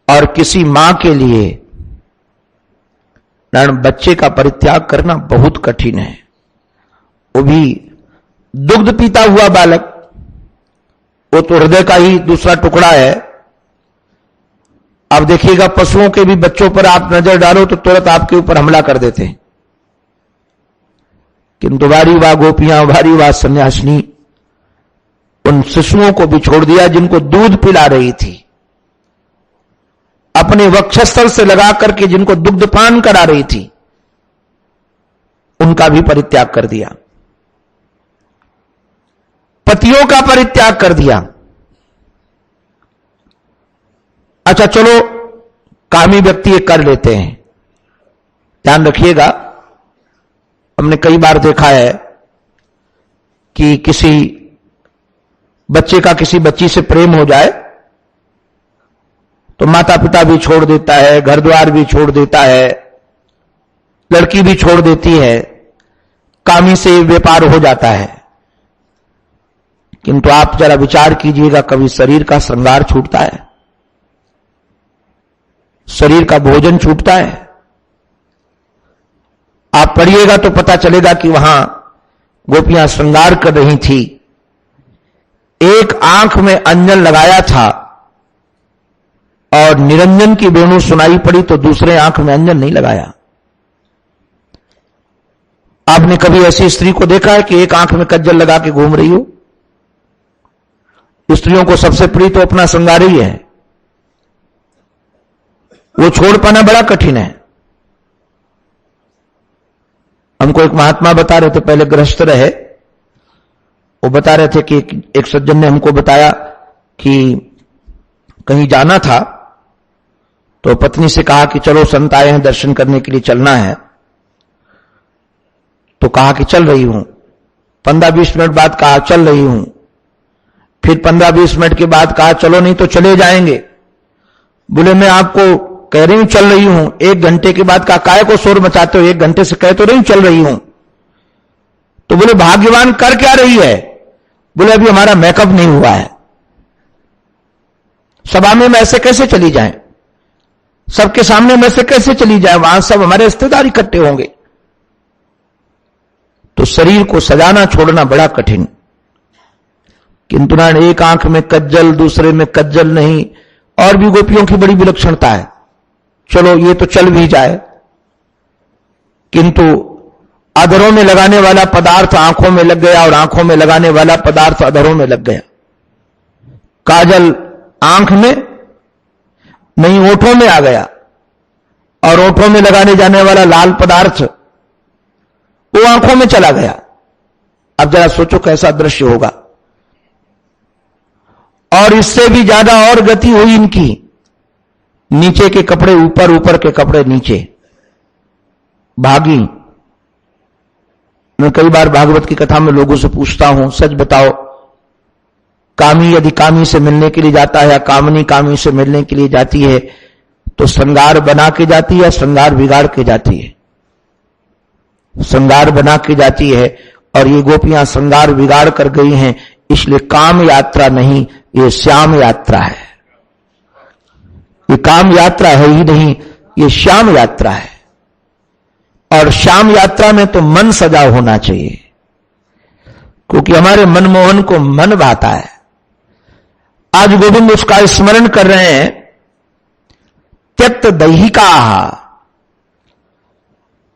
और किसी मां के लिए नारायण बच्चे का परित्याग करना बहुत कठिन है, वो भी दुग्ध पीता हुआ बालक, वो तो हृदय का ही दूसरा टुकड़ा है। अब देखिएगा पशुओं के भी बच्चों पर आप नजर डालो तो तुरंत आपके ऊपर हमला कर देते हैं, किंतु वारी वाह गोपियां, वारी वाह सन्यासिनी, उन शिशुओं को भी छोड़ दिया जिनको दूध पिला रही थी, अपने वक्षस्थल से लगा करके जिनको दुग्धपान करा रही थी, उनका भी परित्याग कर दिया, पतियों का परित्याग कर दिया। अच्छा चलो कामी व्यक्ति ये कर लेते हैं, ध्यान रखिएगा। हमने कई बार देखा है कि किसी बच्चे का किसी बच्ची से प्रेम हो जाए तो माता पिता भी छोड़ देता है, घर द्वार भी छोड़ देता है, लड़की भी छोड़ देती है, कामी से व्यापार हो जाता है। किंतु आप जरा विचार कीजिएगा, कभी शरीर का श्रृंगार छूटता है, शरीर का भोजन छूटता है? आप पढ़िएगा तो पता चलेगा कि वहां गोपियां श्रृंगार कर रही थी, एक आंख में अंजन लगाया था और निरंजन की वेणु सुनाई पड़ी तो दूसरे आंख में अंजन नहीं लगाया। आपने कभी ऐसी स्त्री को देखा है कि एक आंख में कज्जल लगा के घूम रही हो? स्त्रियों को सबसे प्रिय तो अपना श्रृंगार ही है, वो छोड़ पाना बड़ा कठिन है। हमको एक महात्मा बता रहे थे, पहले गृहस्थ रहे, वो बता रहे थे कि एक सज्जन ने हमको बताया कि कहीं जाना था तो पत्नी से कहा कि चलो संत आए हैं दर्शन करने के लिए चलना है, तो कहा कि चल रही हूं। 15-20 मिनट बाद कहा चल रही हूं, फिर 15-20 मिनट के बाद कहा चलो नहीं तो चले जाएंगे। बोले मैं आपको कह रही हूं चल रही हूं। 1 घंटे के बाद कहा काहे को शोर मचाते हो, 1 घंटे से कह तो रही हूं चल रही हूं। तो बोले भाग्यवान कर क्या रही है? बोले अभी हमारा मेकअप नहीं हुआ है, सभा में ऐसे कैसे चली जाएं, सबके सामने में से कैसे चली जाए, वहां सब हमारे रिश्तेदार इकट्ठे होंगे। तो शरीर को सजाना छोड़ना बड़ा कठिन। किंतु ना एक आंख में कज्जल, दूसरे में कज्जल नहीं, और भी गोपियों की बड़ी विलक्षणता है। चलो ये तो चल भी जाए, किंतु अधरों में लगाने वाला पदार्थ आंखों में लग गया और आंखों में लगाने वाला पदार्थ अधरों में लग गया। काजल आंख में नहीं ओठों में आ गया और ओठों में लगाने जाने वाला लाल पदार्थ वो आंखों में चला गया। अब जरा सोचो कैसा दृश्य होगा। और इससे भी ज्यादा और गति हुई इनकी, नीचे के कपड़े ऊपर, ऊपर के कपड़े नीचे, भागी। मैं कई बार भागवत की कथा में लोगों से पूछता हूं, सच बताओ, कामी यदि कामी से मिलने के लिए जाता है या कामनी कामी से मिलने के लिए जाती है तो श्रृंगार बना के जाती है या श्रृंगार बिगाड़ के जाती है? श्रृंगार बना के जाती है। और ये गोपियां श्रृंगार बिगाड़ कर गई हैं, इसलिए काम यात्रा नहीं, ये श्याम यात्रा है। ये काम यात्रा है ही नहीं, ये श्याम यात्रा है। और श्याम यात्रा में तो मन सजा होना चाहिए। क्योंकि हमारे मनमोहन को मन भाता है। आज गोविंद उसका स्मरण कर रहे हैं। त्यक्त दैहिका,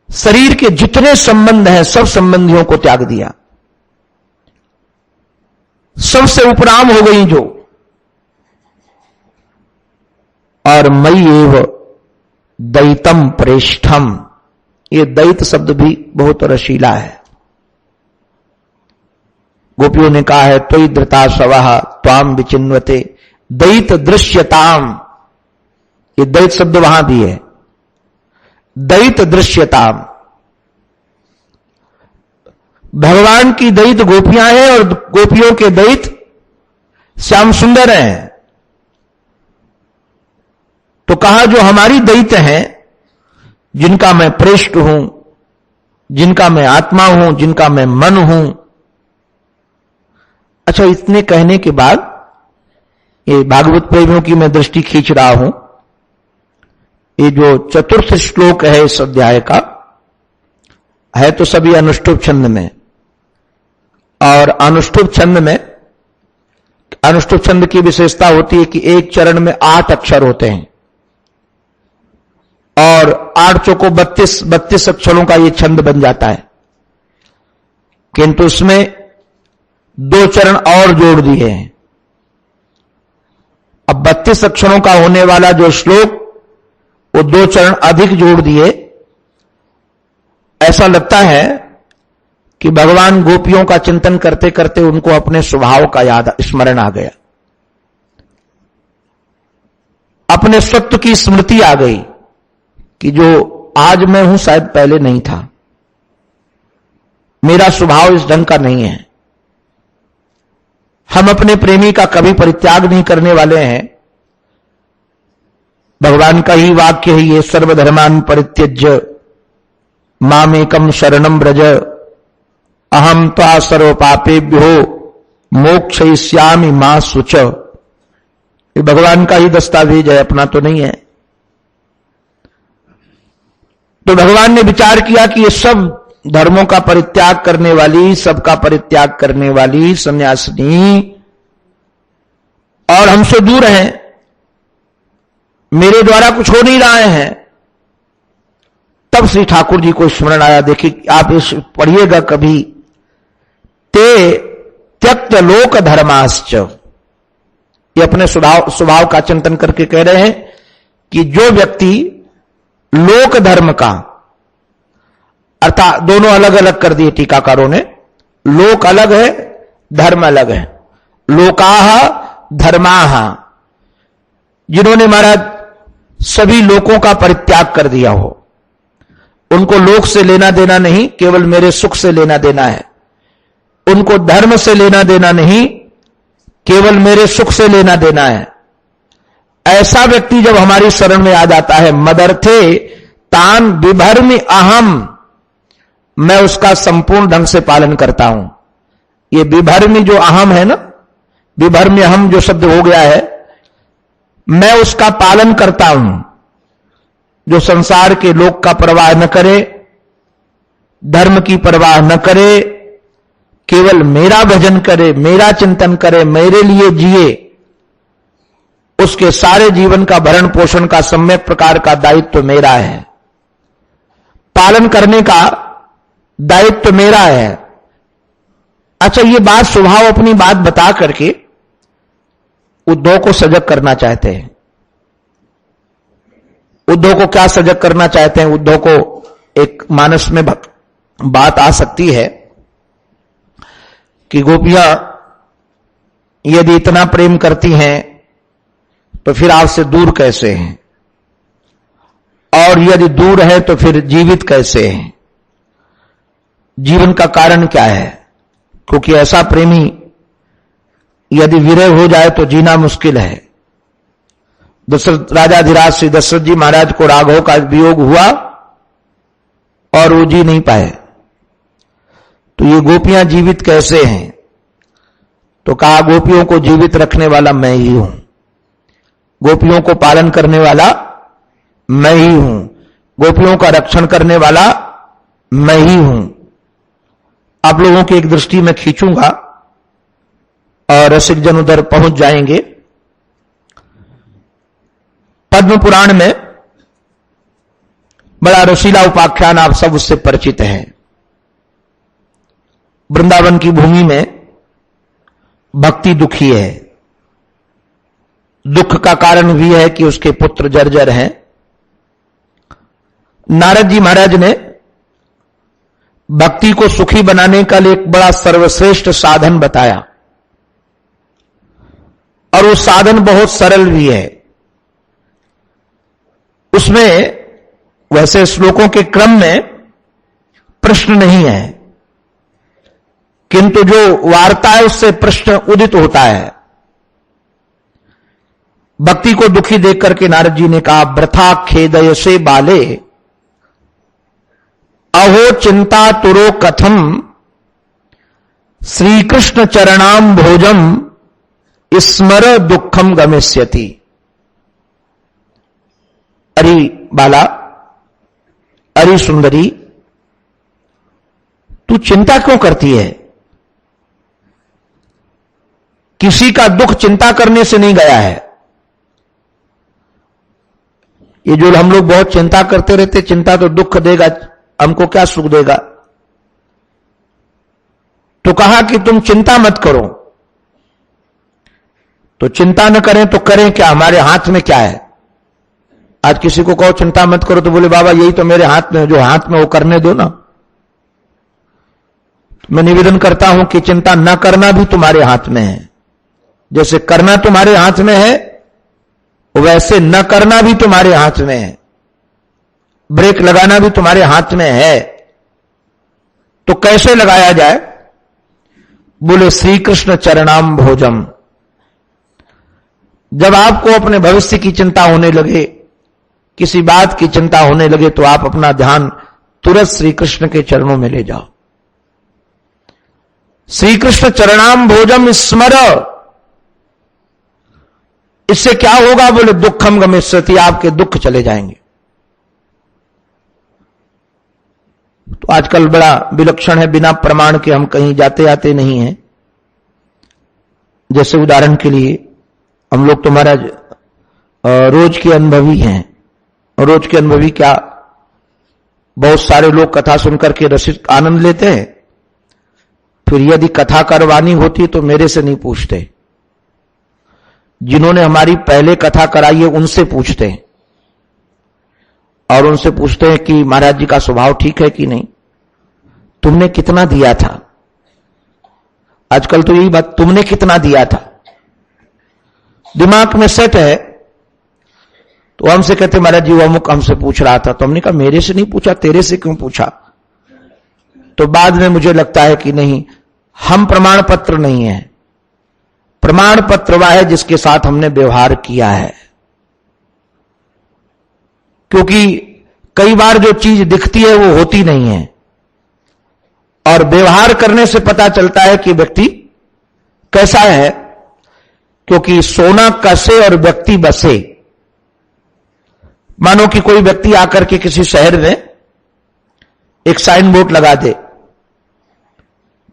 शरीर के जितने संबंध हैं सब संबंधियों को त्याग दिया, सबसे उपराम हो गई जो। और मयि एव दैतम प्रेष्ठम, ये दैत शब्द भी बहुत रसीला है। गोपियों ने कहा है त्वयि धृता शवः त्वाम विचिन्वते दैत दृश्यताम, ये दैत शब्द वहां भी है, दैत दृश्यताम। भगवान की दैत गोपियां हैं और गोपियों के दैत श्याम सुंदर हैं। तो कहा जो हमारी दैत हैं, जिनका मैं प्रेष्ठ हूं, जिनका मैं आत्मा हूं, जिनका मैं मन हूं। अच्छा, इतने कहने के बाद ये भागवत प्रेमियों की मैं दृष्टि खींच रहा हूं। ये जो चतुर्थ श्लोक है इस अध्याय का, है तो सभी अनुष्टुप छंद में, और अनुष्टुप छंद में, अनुष्टुप छंद की विशेषता होती है कि एक चरण में 8 अक्षर होते हैं और 8 चौको 32 अक्षरों का ये छंद बन जाता है। किंतु उसमें 2 चरण और जोड़ दिए हैं। अब 32 अक्षरों का होने वाला जो श्लोक, वो 2 चरण अधिक जोड़ दिए। ऐसा लगता है कि भगवान गोपियों का चिंतन करते करते उनको अपने स्वभाव का याद स्मरण आ गया, अपने सत्व की स्मृति आ गई कि जो आज मैं हूं शायद पहले नहीं था, मेरा स्वभाव इस ढंग का नहीं है। हम अपने प्रेमी का कभी परित्याग नहीं करने वाले हैं। भगवान का ही वाक्य है ये, सर्वधर्मान परित्यज्य मामेकम शरणम व्रज अहम त्वा सर्व पापेभ्यो मोक्षयिष्यामि मा शुच। ये भगवान का ही दस्तावेज है, अपना तो नहीं है। तो भगवान ने विचार किया कि ये सब धर्मों का परित्याग करने वाली, सबका परित्याग करने वाली सन्यासिनी और हमसे दूर हैं, मेरे द्वारा कुछ हो नहीं रहा है। तब श्री ठाकुर जी को स्मरण आया। देखिए, आप इस पढ़िएगा कभी, ते त्यक्त लोक धर्माश्च, ये अपने स्वभाव का चिंतन करके कह रहे हैं कि जो व्यक्ति लोक धर्म का, अर्थात दोनों अलग अलग कर दिए टीकाकारों ने, लोक अलग है, धर्म अलग है। लोकाह धर्माह, जिन्होंने महाराज सभी लोकों का परित्याग कर दिया हो, उनको लोक से लेना देना नहीं, केवल मेरे सुख से लेना देना है। उनको धर्म से लेना देना नहीं, केवल मेरे सुख से लेना देना है। ऐसा व्यक्ति जब हमारी शरण में आ जाता है, मदर्थे तान विभर्मि अहम, मैं उसका संपूर्ण ढंग से पालन करता हूं। ये विभर्मि जो अहम है ना, विभर्मि अहम जो शब्द हो गया है, मैं उसका पालन करता हूं। जो संसार के लोक का परवाह न करे, धर्म की परवाह न करे, केवल मेरा भजन करे, मेरा चिंतन करे, मेरे लिए जिए, उसके सारे जीवन का भरण पोषण का सम्यक प्रकार का दायित्व मेरा है, पालन करने का दायित्व मेरा है। अच्छा, ये बात स्वभाव अपनी बात बता करके उद्धव को सजग करना चाहते हैं। उद्धव को क्या सजग करना चाहते हैं? उद्धव को एक मानस में बात आ सकती है कि गोपियां यदि इतना प्रेम करती हैं तो फिर आपसे दूर कैसे हैं, और यदि दूर है तो फिर जीवित कैसे हैं? जीवन का कारण क्या है? क्योंकि ऐसा प्रेमी यदि विरह हो जाए तो जीना मुश्किल है। दशरथ राजाधिराज श्री दशरथ जी महाराज को राघव का वियोग हुआ और वो जी नहीं पाए, तो ये गोपियां जीवित कैसे हैं? तो कहा गोपियों को जीवित रखने वाला मैं ही हूं, गोपियों को पालन करने वाला मैं ही हूं, गोपियों का रक्षण करने वाला मैं ही हूं। आप लोगों की एक दृष्टि में खींचूंगा और रसिक जन उधर पहुंच जाएंगे। पद्म पुराण में बड़ा रसीला उपाख्यान, आप सब उससे परिचित हैं। वृंदावन की भूमि में भक्ति दुखी है। दुख का कारण भी है कि उसके पुत्र जर्जर हैं। नारद जी महाराज ने भक्ति को सुखी बनाने का लिए एक बड़ा सर्वश्रेष्ठ साधन बताया, और वो साधन बहुत सरल भी है। उसमें वैसे श्लोकों के क्रम में प्रश्न नहीं है, किंतु जो वार्ता है उससे प्रश्न उदित होता है। भक्ति को दुखी देख करके नारद जी ने कहा, वृथा खेदय से बाले अहो चिंता तुरो कथम श्री कृष्ण चरणाम भोजम स्मर दुखम गमिष्यति। अरे बाला, अरे सुंदरी, तू चिंता क्यों करती है? किसी का दुख चिंता करने से नहीं गया है। ये जो हम लोग बहुत चिंता करते रहते, चिंता तो दुख देगा, हमको क्या सुख देगा। तो कहा कि तुम चिंता मत करो। तो चिंता न करें तो करें क्या? हमारे हाथ में क्या है? आज किसी को कहो चिंता मत करो तो बोले बाबा यही तो मेरे हाथ में, जो हाथ में वो करने दो ना। तो मैं निवेदन करता हूं कि चिंता न करना भी तुम्हारे हाथ में है। जैसे करना तुम्हारे हाथ में है, वैसे न करना भी तुम्हारे हाथ में है। ब्रेक लगाना भी तुम्हारे हाथ में है। तो कैसे लगाया जाए? बोले श्री कृष्ण चरणाम भोजम। जब आपको अपने भविष्य की चिंता होने लगे, किसी बात की चिंता होने लगे, तो आप अपना ध्यान तुरंत श्री कृष्ण के चरणों में ले जाओ। श्री कृष्ण चरणाम भोजम स्मर। इससे क्या होगा? बोले दुखम गमिष्यति, आपके दुख चले जाएंगे। तो आजकल बड़ा विलक्षण है, बिना प्रमाण के हम कहीं जाते आते नहीं हैं। जैसे उदाहरण के लिए हम लोग तो महाराज रोज के अनुभवी हैं। रोज के अनुभवी क्या, बहुत सारे लोग कथा सुनकर के रसिक आनंद लेते हैं। फिर यदि कथा करवानी होती तो मेरे से नहीं पूछते, जिन्होंने हमारी पहले कथा कराई है उनसे पूछते हैं, और उनसे पूछते हैं कि महाराज जी का स्वभाव ठीक है कि नहीं, तुमने कितना दिया था। आजकल तो यही बात, तुमने कितना दिया था, दिमाग में सेट है। तो हमसे कहते महाराज जी वो अमुक हमसे पूछ रहा था। तो हमने कहा मेरे से नहीं पूछा, तेरे से क्यों पूछा? तो बाद में मुझे लगता है कि नहीं, हम प्रमाण पत्र नहीं है। प्रमाण पत्र वह है जिसके साथ हमने व्यवहार किया है। क्योंकि कई बार जो चीज दिखती है वो होती नहीं है, और व्यवहार करने से पता चलता है कि व्यक्ति कैसा है। क्योंकि सोना कसे और व्यक्ति बसे। मानो कि कोई व्यक्ति आकर के किसी शहर में एक साइन बोर्ड लगा दे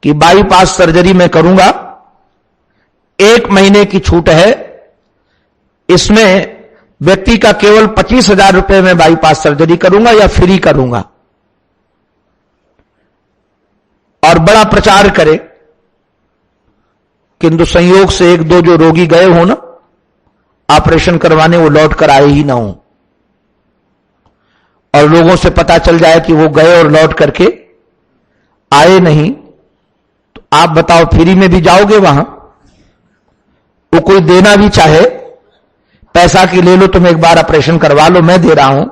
कि बाईपास सर्जरी मैं करूंगा, 1 महीने की छूट है, इसमें व्यक्ति का केवल 25,000 रुपए में बाईपास सर्जरी करूंगा या फ्री करूंगा, और बड़ा प्रचार करे। किंतु संयोग से 1-2 जो रोगी गए हो ना ऑपरेशन करवाने, वो लौट कर आए ही ना हो, और लोगों से पता चल जाए कि वो गए और लौट करके आए नहीं, तो आप बताओ फ्री में भी जाओगे वहां? वो कोई देना भी चाहे, पैसा की ले लो, तुम एक बार ऑपरेशन करवा लो, मैं दे रहा हूं,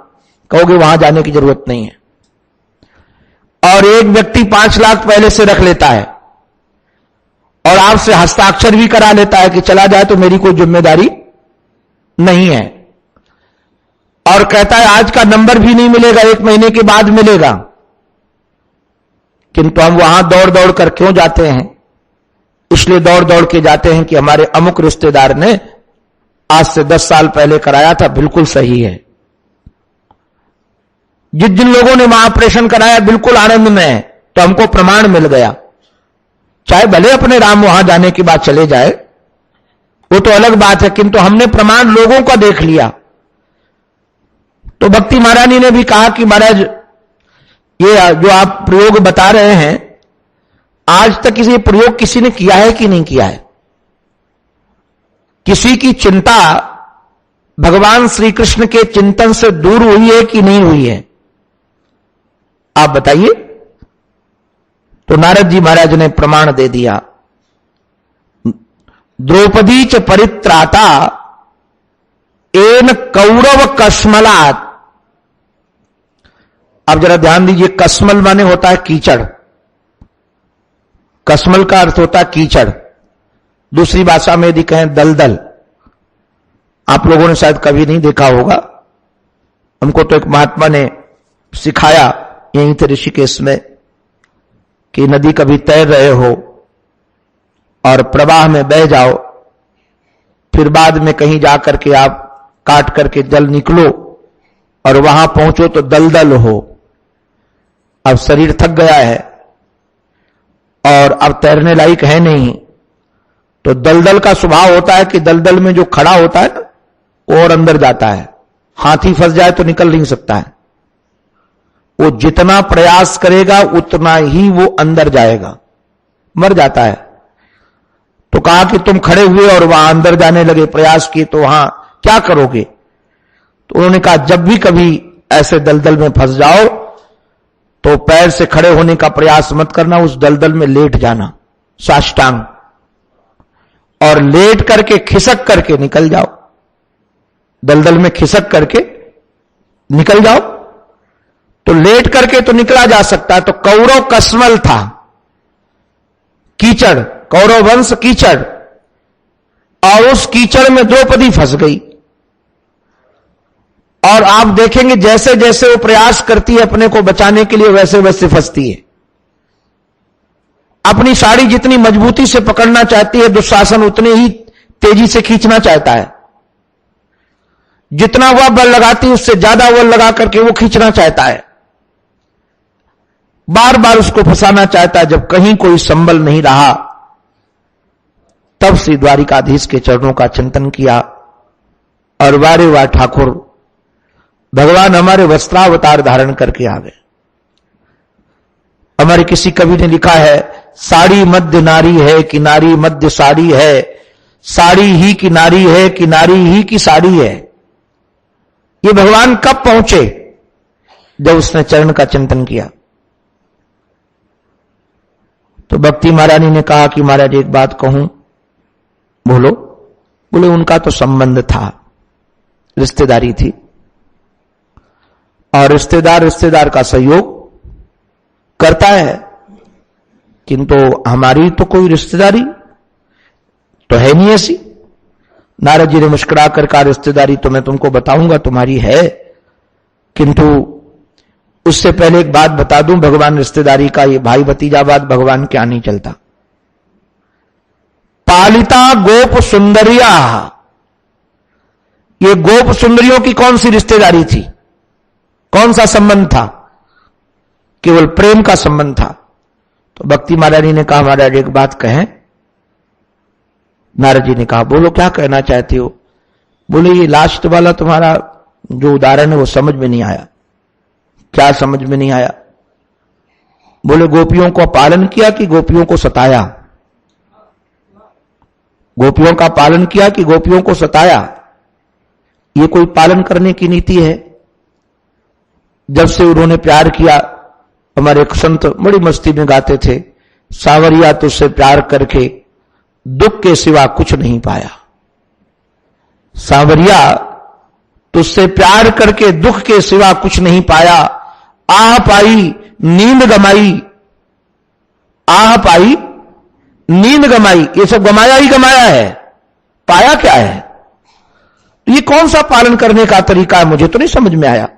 कहोगे वहां जाने की जरूरत नहीं है। और एक व्यक्ति 5 लाख पहले से रख लेता है और आपसे हस्ताक्षर भी करा लेता है कि चला जाए तो मेरी कोई जिम्मेदारी नहीं है, और कहता है आज का नंबर भी नहीं मिलेगा, 1 महीने के बाद मिलेगा। किंतु हम वहां दौड़ दौड़ कर क्यों जाते हैं? इसलिए दौड़ दौड़ के जाते हैं कि हमारे अमुक रिश्तेदार ने आज से 10 साल पहले कराया था, बिल्कुल सही है। जिन लोगों ने वहां ऑपरेशन कराया बिल्कुल आनंद में है, तो हमको प्रमाण मिल गया। चाहे भले अपने राम वहां जाने की बात चले जाए, वो तो अलग बात है, किंतु हमने प्रमाण लोगों का देख लिया। तो भक्ति महारानी ने भी कहा कि महाराज ये जो आप प्रयोग बता रहे हैं, आज तक इसे प्रयोग किसी ने किया है कि नहीं किया है? किसी की चिंता भगवान श्री कृष्ण के चिंतन से दूर हुई है कि नहीं हुई है? आप बताइए। तो नारद जी महाराज ने प्रमाण दे दिया। द्रौपदी च परित्राता एन कौरव कस्मलात। अब जरा ध्यान दीजिए, कस्मल माने होता है कीचड़, कस्मल का अर्थ होता है कीचड़। दूसरी भाषा में यदि कहें दलदल। आप लोगों ने शायद कभी नहीं देखा होगा, हमको तो एक महात्मा ने सिखाया यहीं थे ऋषिकेश में, कि नदी कभी तैर रहे हो और प्रवाह में बह जाओ, फिर बाद में कहीं जाकर के आप काट करके जल निकलो और वहां पहुंचो तो दलदल हो। अब शरीर थक गया है और अब तैरने लायक है नहीं, तो दलदल का स्वभाव होता है कि दलदल में जो खड़ा होता है ना, और अंदर जाता है। हाथी फंस जाए तो निकल नहीं सकता है, वो जितना प्रयास करेगा उतना ही वो अंदर जाएगा, मर जाता है। तो कहा कि तुम खड़े हुए और वहां अंदर जाने लगे, प्रयास किए, तो वहां क्या करोगे? तो उन्होंने कहा जब भी कभी ऐसे दलदल में फंस जाओ तो पैर से खड़े होने का प्रयास मत करना, उस दलदल में लेट जाना साष्टांग, और लेट करके खिसक करके निकल जाओ। दलदल में खिसक करके निकल जाओ। तो लेट करके तो निकला जा सकता है। तो कौरव कस्मल था, कीचड़, कौरव वंश कीचड़, और उस कीचड़ में द्रौपदी फंस गई। और आप देखेंगे जैसे जैसे वो प्रयास करती है अपने को बचाने के लिए, वैसे वैसे फंसती है। अपनी साड़ी जितनी मजबूती से पकड़ना चाहती है, दुशासन उतने ही तेजी से खींचना चाहता है। जितना वह बल लगाती है उससे ज्यादा बल लगा करके वो खींचना चाहता है, बार बार उसको फंसाना चाहता है। जब कहीं कोई संबल नहीं रहा, तब श्री द्वारिकाधीश के चरणों का चिंतन किया और वारे वाह ठाकुर भगवान हमारे वस्त्रावतार धारण करके आ गए। हमारे किसी कवि ने लिखा है, साड़ी मध्य नारी है कि नारी मध्य साड़ी है, साड़ी ही की नारी है कि नारी ही की साड़ी है। ये भगवान कब पहुंचे? जब उसने चरण का चिंतन किया। तो भक्ति महारानी ने कहा कि महाराज एक बात कहूं। बोलो। बोले उनका तो संबंध था, रिश्तेदारी थी, और रिश्तेदार का सहयोग करता है, किंतु हमारी तो कोई रिश्तेदारी तो है नहीं ऐसी। नारद जी ने मुस्कुरा कर कहा रिश्तेदारी तो मैं तुमको बताऊंगा तुम्हारी है, किंतु उससे पहले एक बात बता दूं, भगवान रिश्तेदारी का ये भाई भतीजावाद भगवान क्या नहीं चलता। पालिता गोप सुंदरिया, ये गोप सुंदरियों की कौन सी रिश्तेदारी थी? कौन सा संबंध था? केवल प्रेम का संबंध था। तो भक्ति महारानी ने कहा महाराज एक बात कहें। नारद जी ने कहा बोलो क्या कहना चाहते हो? बोले ये लास्ट वाला तुम्हारा जो उदाहरण है वो समझ में नहीं आया। क्या समझ में नहीं आया? बोले गोपियों को पालन किया कि गोपियों को सताया? गोपियों का पालन किया कि गोपियों को सताया? ये कोई पालन करने की नीति है? जब से उन्होंने प्यार किया, हमारे एक संत बड़ी मस्ती में गाते थे, सावरिया तुझसे प्यार करके दुख के सिवा कुछ नहीं पाया। सावरिया तुझसे प्यार करके दुख के सिवा कुछ नहीं पाया। आह पाई नींद गमाई, आह पाई नींद गमाई, ये सब गमाया ही गमाया है, पाया क्या है? ये कौन सा पालन करने का तरीका है? मुझे तो नहीं समझ में आया।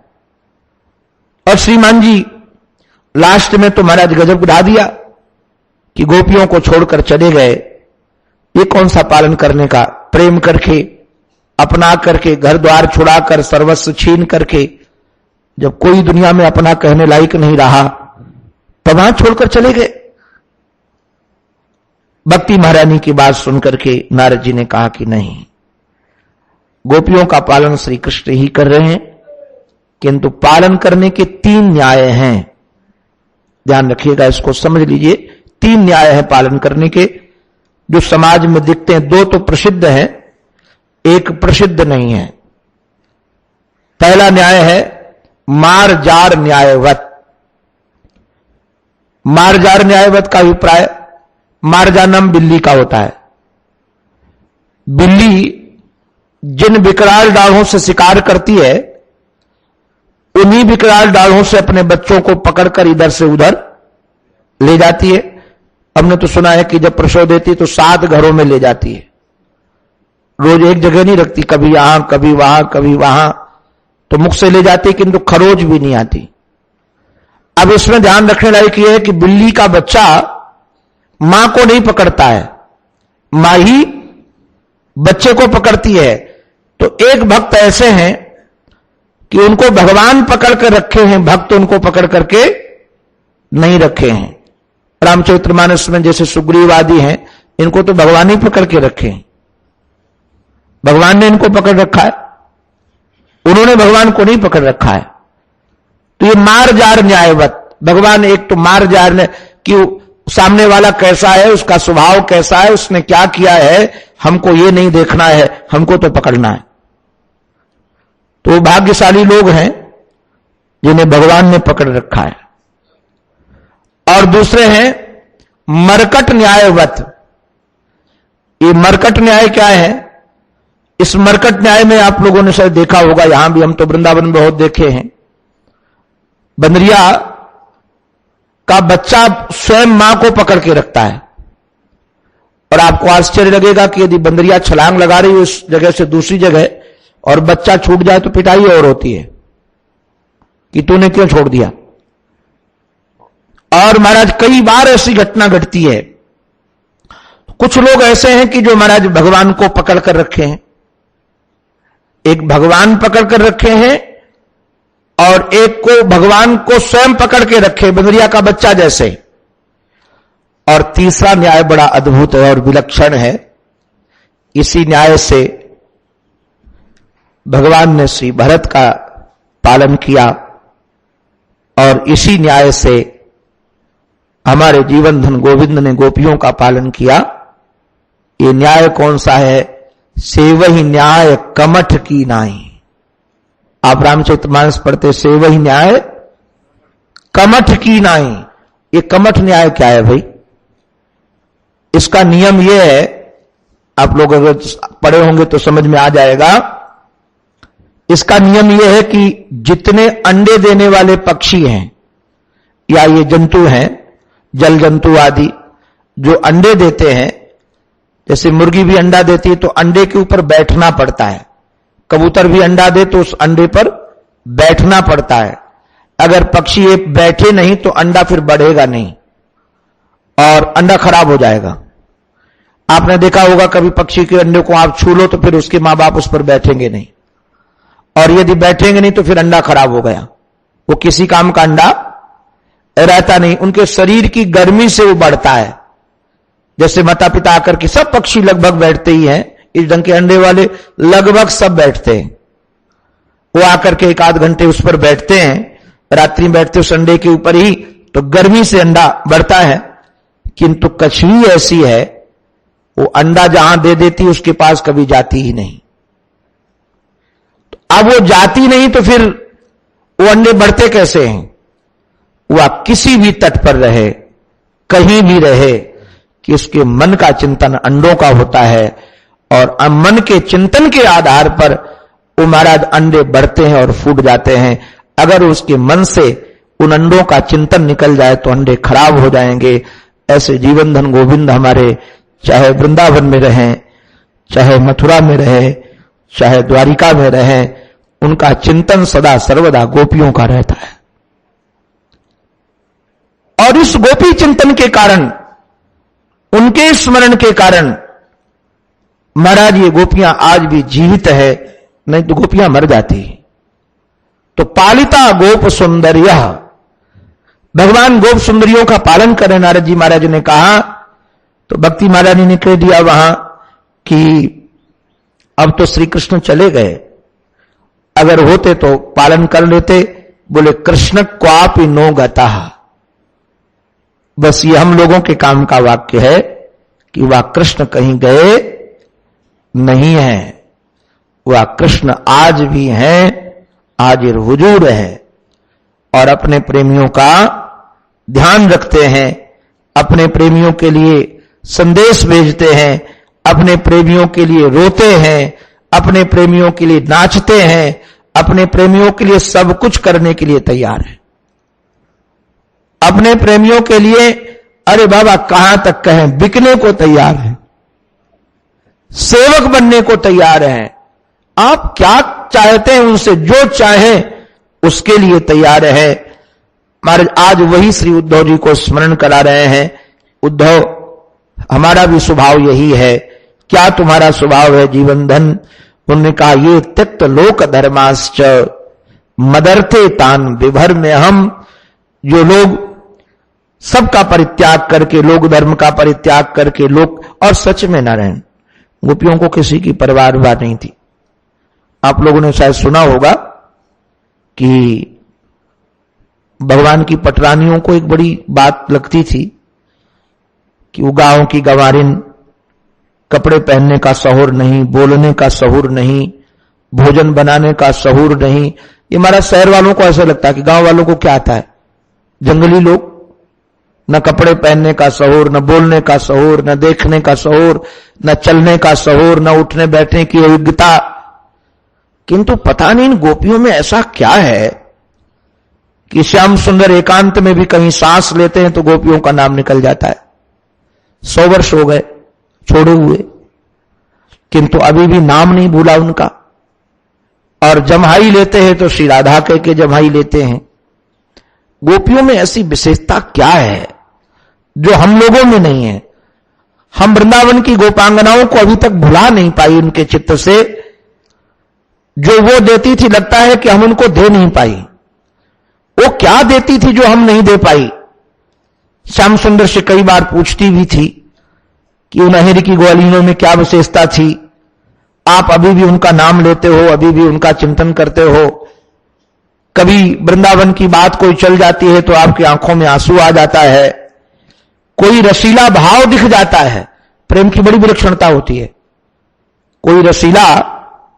और श्रीमान जी लास्ट में तो महाराज गजब उड़ा दिया कि गोपियों को छोड़कर चले गए। ये कौन सा पालन करने का? प्रेम करके, अपना करके, घर द्वार छुड़ाकर, सर्वस्व छीन करके, जब कोई दुनिया में अपना कहने लायक नहीं रहा, तब वहां छोड़कर चले गए। भक्ति महारानी की बात सुनकर के नारद जी ने कहा कि नहीं, गोपियों का पालन श्री कृष्ण ही कर रहे हैं, किंतु पालन करने के 3 न्याय हैं। ध्यान रखिएगा, इसको समझ लीजिए। 3 न्याय हैं पालन करने के, जो समाज में दिखते हैं। 2 तो प्रसिद्ध हैं, एक प्रसिद्ध नहीं है। पहला न्याय है मार जार न्यायवत। मार जार न्यायवत का अभिप्राय, मार जानम बिल्ली का होता है। बिल्ली जिन विकराल डाढ़ों से शिकार करती है, उन्हीं विकराल डाढ़ों से अपने बच्चों को पकड़कर इधर से उधर ले जाती है। हमने तो सुना है कि जब प्रसव देती है तो 7 घरों में ले जाती है, रोज एक जगह नहीं रखती, कभी यहां कभी वहां कभी वहां, तो मुख से ले जाती, किंतु खरोच भी नहीं आती। अब इसमें ध्यान रखने लायक यह है कि बिल्ली का बच्चा मां को नहीं पकड़ता है, मां ही बच्चे को पकड़ती है। तो एक भक्त ऐसे हैं कि उनको भगवान पकड़ कर रखे हैं, भक्त उनको पकड़ करके नहीं रखे हैं। रामचरितमानस में जैसे सुग्रीव आदि हैं, इनको तो भगवान ही पकड़ के रखे हैं, भगवान ने इनको पकड़ रखा है, उन्होंने भगवान को नहीं पकड़ रखा है। तो ये मार जार न्यायवत, भगवान एक तो मार जार ने कि सामने वाला कैसा है, उसका स्वभाव कैसा है, उसने क्या किया है, हमको ये नहीं देखना है, हमको तो पकड़ना है। तो भाग्यशाली लोग हैं जिन्हें भगवान ने पकड़ रखा है। और दूसरे हैं मरकट न्यायवत। ये मरकट न्याय क्या है? इस मरकट न्याय में आप लोगों ने शायद देखा होगा, यहां भी हम तो वृंदावन में बहुत देखे हैं। बंदरिया का बच्चा स्वयं मां को पकड़ के रखता है, और आपको आश्चर्य लगेगा कि यदि बंदरिया छलांग लगा रही हो इस जगह से दूसरी जगह और बच्चा छूट जाए तो पिटाई और होती है कि तूने क्यों छोड़ दिया। और महाराज कई बार ऐसी घटना घटती है। कुछ लोग ऐसे हैं कि जो महाराज भगवान को पकड़ कर रखे हैं, एक भगवान पकड़ कर रखे हैं और एक को भगवान को स्वयं पकड़ के रखे, बंदरिया का बच्चा जैसे। और तीसरा न्याय बड़ा अद्भुत है और विलक्षण है। इसी न्याय से भगवान ने श्री भरत का पालन किया, और इसी न्याय से हमारे जीवन धन गोविंद ने गोपियों का पालन किया। ये न्याय कौन सा है? सेवहि न्याय कमठ की नाई। आप रामचरितमानस पढ़ते, सेवहि न्याय कमठ की नाई। ये कमठ न्याय क्या है भाई? इसका नियम यह है, आप लोग अगर पढ़े होंगे तो समझ में आ जाएगा। इसका नियम यह है कि जितने अंडे देने वाले पक्षी हैं या ये जंतु हैं, जल जंतु आदि जो अंडे देते हैं, जैसे मुर्गी भी अंडा देती है तो अंडे के ऊपर बैठना पड़ता है, कबूतर भी अंडा दे तो उस अंडे पर बैठना पड़ता है। अगर पक्षी ये बैठे नहीं तो अंडा फिर बढ़ेगा नहीं और अंडा खराब हो जाएगा। आपने देखा होगा कभी पक्षी के अंडे को आप छू लो तो फिर उसके मां बाप उस पर बैठेंगे नहीं, और यदि बैठेंगे नहीं तो फिर अंडा खराब हो गया, वो किसी काम का अंडा रहता नहीं। उनके शरीर की गर्मी से वो बढ़ता है। जैसे माता पिता आकर के, सब पक्षी लगभग बैठते ही हैं, इस ढंग के अंडे वाले लगभग सब बैठते हैं। वो आकर के 1 आध घंटे उस पर बैठते हैं, रात्रि बैठते उस अंडे के ऊपर ही, तो गर्मी से अंडा बढ़ता है। किंतु कछुई ऐसी है, वो अंडा जहां दे देती उसके पास कभी जाती ही नहीं। तो अब वो जाती नहीं तो फिर वो अंडे बढ़ते कैसे हैं? वह किसी भी तट पर रहे, कहीं भी रहे, कि उसके मन का चिंतन अंडों का होता है, और मन के चिंतन के आधार पर वो महाराज अंडे बढ़ते हैं और फूट जाते हैं। अगर उसके मन से उन अंडों का चिंतन निकल जाए तो अंडे खराब हो जाएंगे। ऐसे जीवन धन गोविंद हमारे चाहे वृंदावन में रहें, चाहे मथुरा में रहे, चाहे द्वारिका में रहें, उनका चिंतन सदा सर्वदा गोपियों का रहता है। और इस गोपी चिंतन के कारण, उनके स्मरण के कारण महाराज ये गोपियां आज भी जीवित है, नहीं तो गोपियां मर जाती। तो पालिता गोप सुंदर्य, भगवान गोप सुंदरियों का पालन करें। नारद जी महाराज ने कहा तो भक्ति महारानी ने कह दिया वहां कि अब तो श्री कृष्ण चले गए, अगर होते तो पालन कर लेते। बोले कृष्ण क्वापि नो गता। बस ये हम लोगों के काम का वाक्य है कि वह कृष्ण कहीं गए नहीं है, वह कृष्ण आज भी हैं, हाजिर हुजूर है और अपने प्रेमियों का ध्यान रखते हैं, अपने प्रेमियों के लिए संदेश भेजते हैं, अपने प्रेमियों के लिए रोते हैं, अपने प्रेमियों के लिए नाचते हैं, अपने प्रेमियों के लिए सब कुछ करने के लिए तैयार है। अपने प्रेमियों के लिए अरे बाबा कहां तक कहें, बिकने को तैयार है, सेवक बनने को तैयार है। आप क्या चाहते हैं उनसे, जो चाहे उसके लिए तैयार है। महाराज आज वही श्री उद्धव जी को स्मरण करा रहे हैं। उद्धव, हमारा भी स्वभाव यही है, क्या तुम्हारा स्वभाव है जीवन धन? उन्होंने कहा ये त्यक्त लोक धर्माश्च मदर्थे तान विभर में। हम जो लोग सबका परित्याग करके, लोक धर्म का परित्याग करके लोग, और सच में नारायण गोपियों को किसी की परवाह नहीं थी। आप लोगों ने शायद सुना होगा कि भगवान की पटरानियों को एक बड़ी बात लगती थी कि वो गांव की गंवारिन, कपड़े पहनने का सहूर नहीं, बोलने का सहूर नहीं, भोजन बनाने का सहूर नहीं। ये हमारा शहर वालों को ऐसा लगता है कि गांव वालों को क्या आता है, जंगली लोग, न कपड़े पहनने का सहूर, न बोलने का सहूर, न देखने का सहूर, न चलने का सहूर, न उठने बैठने की योग्यता। किंतु पता नहीं इन गोपियों में ऐसा क्या है कि श्याम सुंदर एकांत में भी कहीं सांस लेते हैं तो गोपियों का नाम निकल जाता है। 100 वर्ष हो गए छोड़े हुए, किंतु अभी भी नाम नहीं भूला उनका। और जम्हाई लेते हैं तो श्री राधा कह के जम्हाई लेते हैं। गोपियों में ऐसी विशेषता क्या है जो हम लोगों में नहीं है? हम वृंदावन की गोपांगनाओं को अभी तक भुला नहीं पाई उनके चित्त से। जो वो देती थी लगता है कि हम उनको दे नहीं पाई। वो क्या देती थी जो हम नहीं दे पाई? श्याम सुंदर से कई बार पूछती भी थी कि उन अहिर की ग्वालिनों में क्या विशेषता थी। आप अभी भी उनका नाम लेते हो, अभी भी उनका चिंतन करते हो। कभी वृंदावन की बात कोई चल जाती है तो आपकी आंखों में आंसू आ जाता है, कोई रसीला भाव दिख जाता है। प्रेम की बड़ी विलक्षणता होती है, कोई रसीला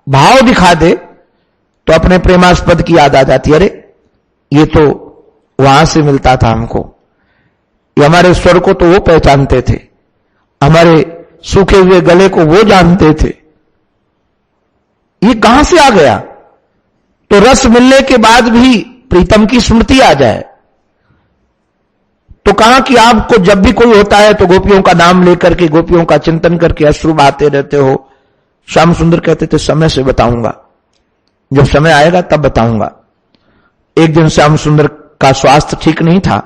भाव दिखा दे तो अपने प्रेमास्पद की याद आ जाती है। अरे ये तो वहां से मिलता था हमको, ये हमारे स्वर को तो वो पहचानते थे, हमारे सूखे हुए गले को वो जानते थे, ये कहां से आ गया? तो रस मिलने के बाद भी प्रीतम की स्मृति आ जाए तो कहा कि आपको जब भी कोई होता है तो गोपियों का नाम लेकर के, गोपियों का चिंतन करके अश्रु बहाते रहते हो। श्याम सुंदर कहते थे समय से बताऊंगा, जब समय आएगा तब बताऊंगा। एक दिन श्याम सुंदर का स्वास्थ्य ठीक नहीं था,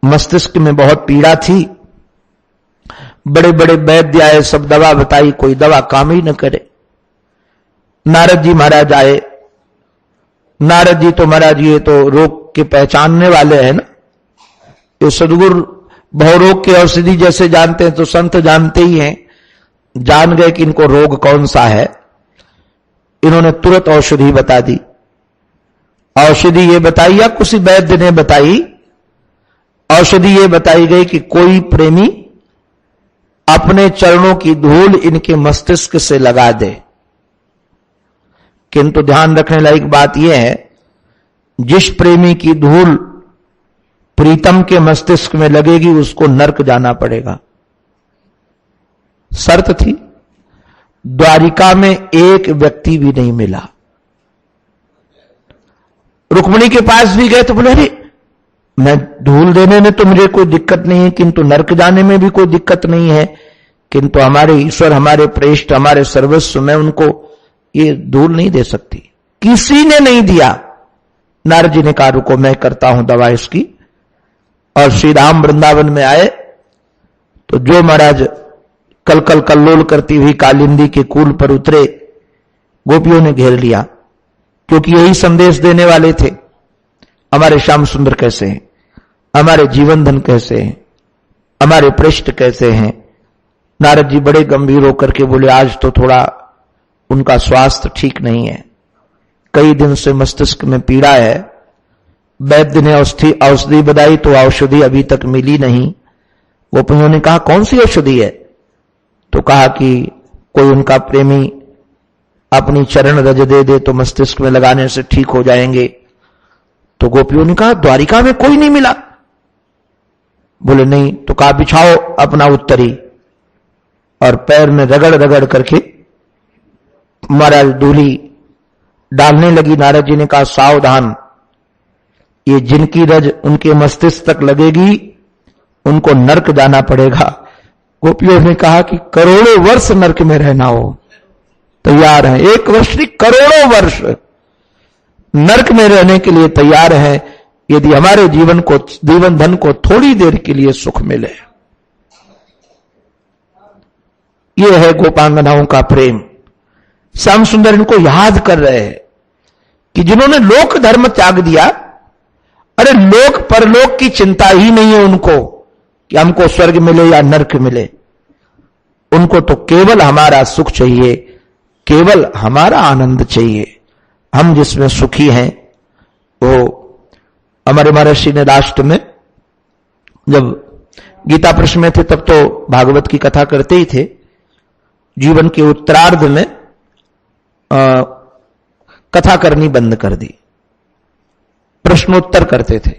मस्तिष्क में बहुत पीड़ा थी। बड़े बड़े वैद्य आए, सब दवा बताई, कोई दवा काम ही न करे। नारद जी महाराज आए। नारद जी तो महाराज ये तो रोग के पहचानने वाले हैं ना, ये सदगुरु भवरोग के औषधि जैसे जानते हैं तो संत जानते ही हैं। जान गए कि इनको रोग कौन सा है। इन्होंने तुरंत औषधि बता दी। औषधि ये बताई या किसी वैद्य ने बताई? औषधि ये बताई गई कि कोई प्रेमी अपने चरणों की धूल इनके मस्तिष्क से लगा दे। किंतु ध्यान रखने लायक बात यह है, जिस प्रेमी की धूल प्रीतम के मस्तिष्क में लगेगी उसको नरक जाना पड़ेगा। शर्त थी। द्वारिका में एक व्यक्ति भी नहीं मिला। रुक्मिणी के पास भी गए तो बोले अरे मैं धूल देने में तो मुझे कोई दिक्कत नहीं है, किंतु नरक जाने में भी कोई दिक्कत नहीं है, किंतु हमारे ईश्वर, हमारे प्रेष्ठ, हमारे सर्वस्व, मैं उनको ये धूल नहीं दे सकती। किसी ने नहीं दिया। नारद जी ने कहा रुको मैं करता हूं दवा इसकी। और श्री राम वृंदावन में आए तो जो महाराज कल कल कल्लोल करती हुई कालिंदी के कूल पर उतरे, गोपियों ने घेर लिया, क्योंकि यही संदेश देने वाले थे। हमारे श्याम सुंदर कैसे हैं, हमारे जीवन धन कैसे हैं, हमारे पृष्ठ कैसे हैं, नारद जी बड़े गंभीर होकर के बोले, आज तो थोड़ा उनका स्वास्थ्य ठीक नहीं है, कई दिन से मस्तिष्क में पीड़ा है, वैद्य ने औषधि बताई तो औषधि अभी तक मिली नहीं। गोपियों ने कहा, कौन सी औषधि है? तो कहा कि कोई उनका प्रेमी अपनी चरण रज दे दे तो मस्तिष्क में लगाने से ठीक हो जाएंगे। तो गोपियों ने कहा, द्वारिका में कोई नहीं मिला? बोले नहीं। तो कहा, बिछाओ अपना उत्तरी, और पैर में रगड़ रगड़ करके महाराज धूली डालने लगी। नारद जी ने कहा, सावधान, ये जिनकी रज उनके मस्तिष्क तक लगेगी उनको नरक जाना पड़ेगा। गोपियों ने कहा कि करोड़ों वर्ष नरक में रहना हो तैयार है, एक वर्ष नहीं करोड़ों वर्ष नरक में रहने के लिए तैयार है, यदि हमारे जीवन धन को थोड़ी देर के लिए सुख मिले। यह है गोपांगनाओं का प्रेम। श्याम सुंदर इनको याद कर रहे हैं कि जिन्होंने लोक धर्म त्याग दिया, अरे लोक परलोक की चिंता ही नहीं है उनको कि हमको स्वर्ग मिले या नरक मिले, उनको तो केवल हमारा सुख चाहिए, केवल हमारा आनंद चाहिए। हम जिसमें सुखी हैं वो हमारे महर्षि ने लास्ट में जब गीता प्रश्न में थे तब तो भागवत की कथा करते ही थे, जीवन के उत्तरार्ध में कथा करनी बंद कर दी, प्रश्नोत्तर करते थे।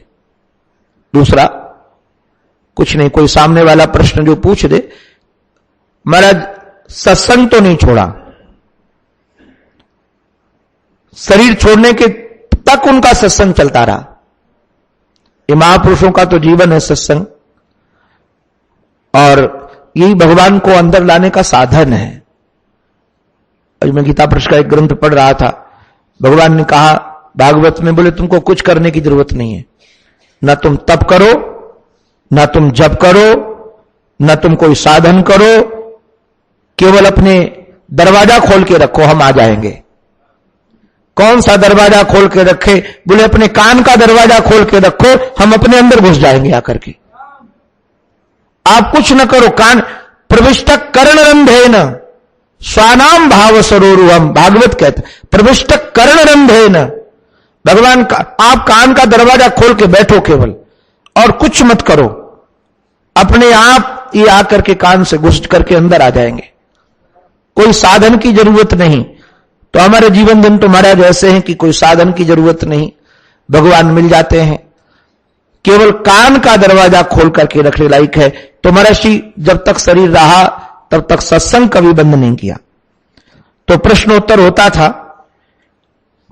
दूसरा कुछ नहीं, कोई सामने वाला प्रश्न जो पूछ दे, महाराज सत्संग तो नहीं छोड़ा, शरीर छोड़ने के तक उनका सत्संग चलता रहा। ये महापुरुषों का तो जीवन है सत्संग, और यही भगवान को अंदर लाने का साधन है। आज मैं गीता प्रश्न का एक ग्रंथ पढ़ रहा था, भगवान ने कहा भागवत में, बोले तुमको कुछ करने की जरूरत नहीं है, न तुम तप करो, न तुम जप करो, न तुम कोई साधन करो, केवल अपने दरवाजा खोल के रखो, हम आ जाएंगे। कौन सा दरवाजा खोल के रखे? बोले अपने कान का दरवाजा खोल के रखो, हम अपने अंदर घुस जाएंगे आकर के। आप कुछ न करो, कान प्रविष्ट कर्ण रंधे न स्वानाम भाव सरोरुहम, भागवत कहते प्रविष्ट कर्ण रंधे न, भगवान का आप कान का दरवाजा खोल के बैठो केवल, और कुछ मत करो, अपने आप ये आकर के कान से घुस करके अंदर आ जाएंगे। कोई साधन की जरूरत नहीं। तो हमारे जीवन दिन तो महाराज ऐसे हैं कि कोई साधन की जरूरत नहीं, भगवान मिल जाते हैं, केवल कान का दरवाजा खोल करके रखने लायक है। तो महर्षि जब तक शरीर रहा तब तक सत्संग कभी बंद नहीं किया। तो प्रश्नोत्तर होता था,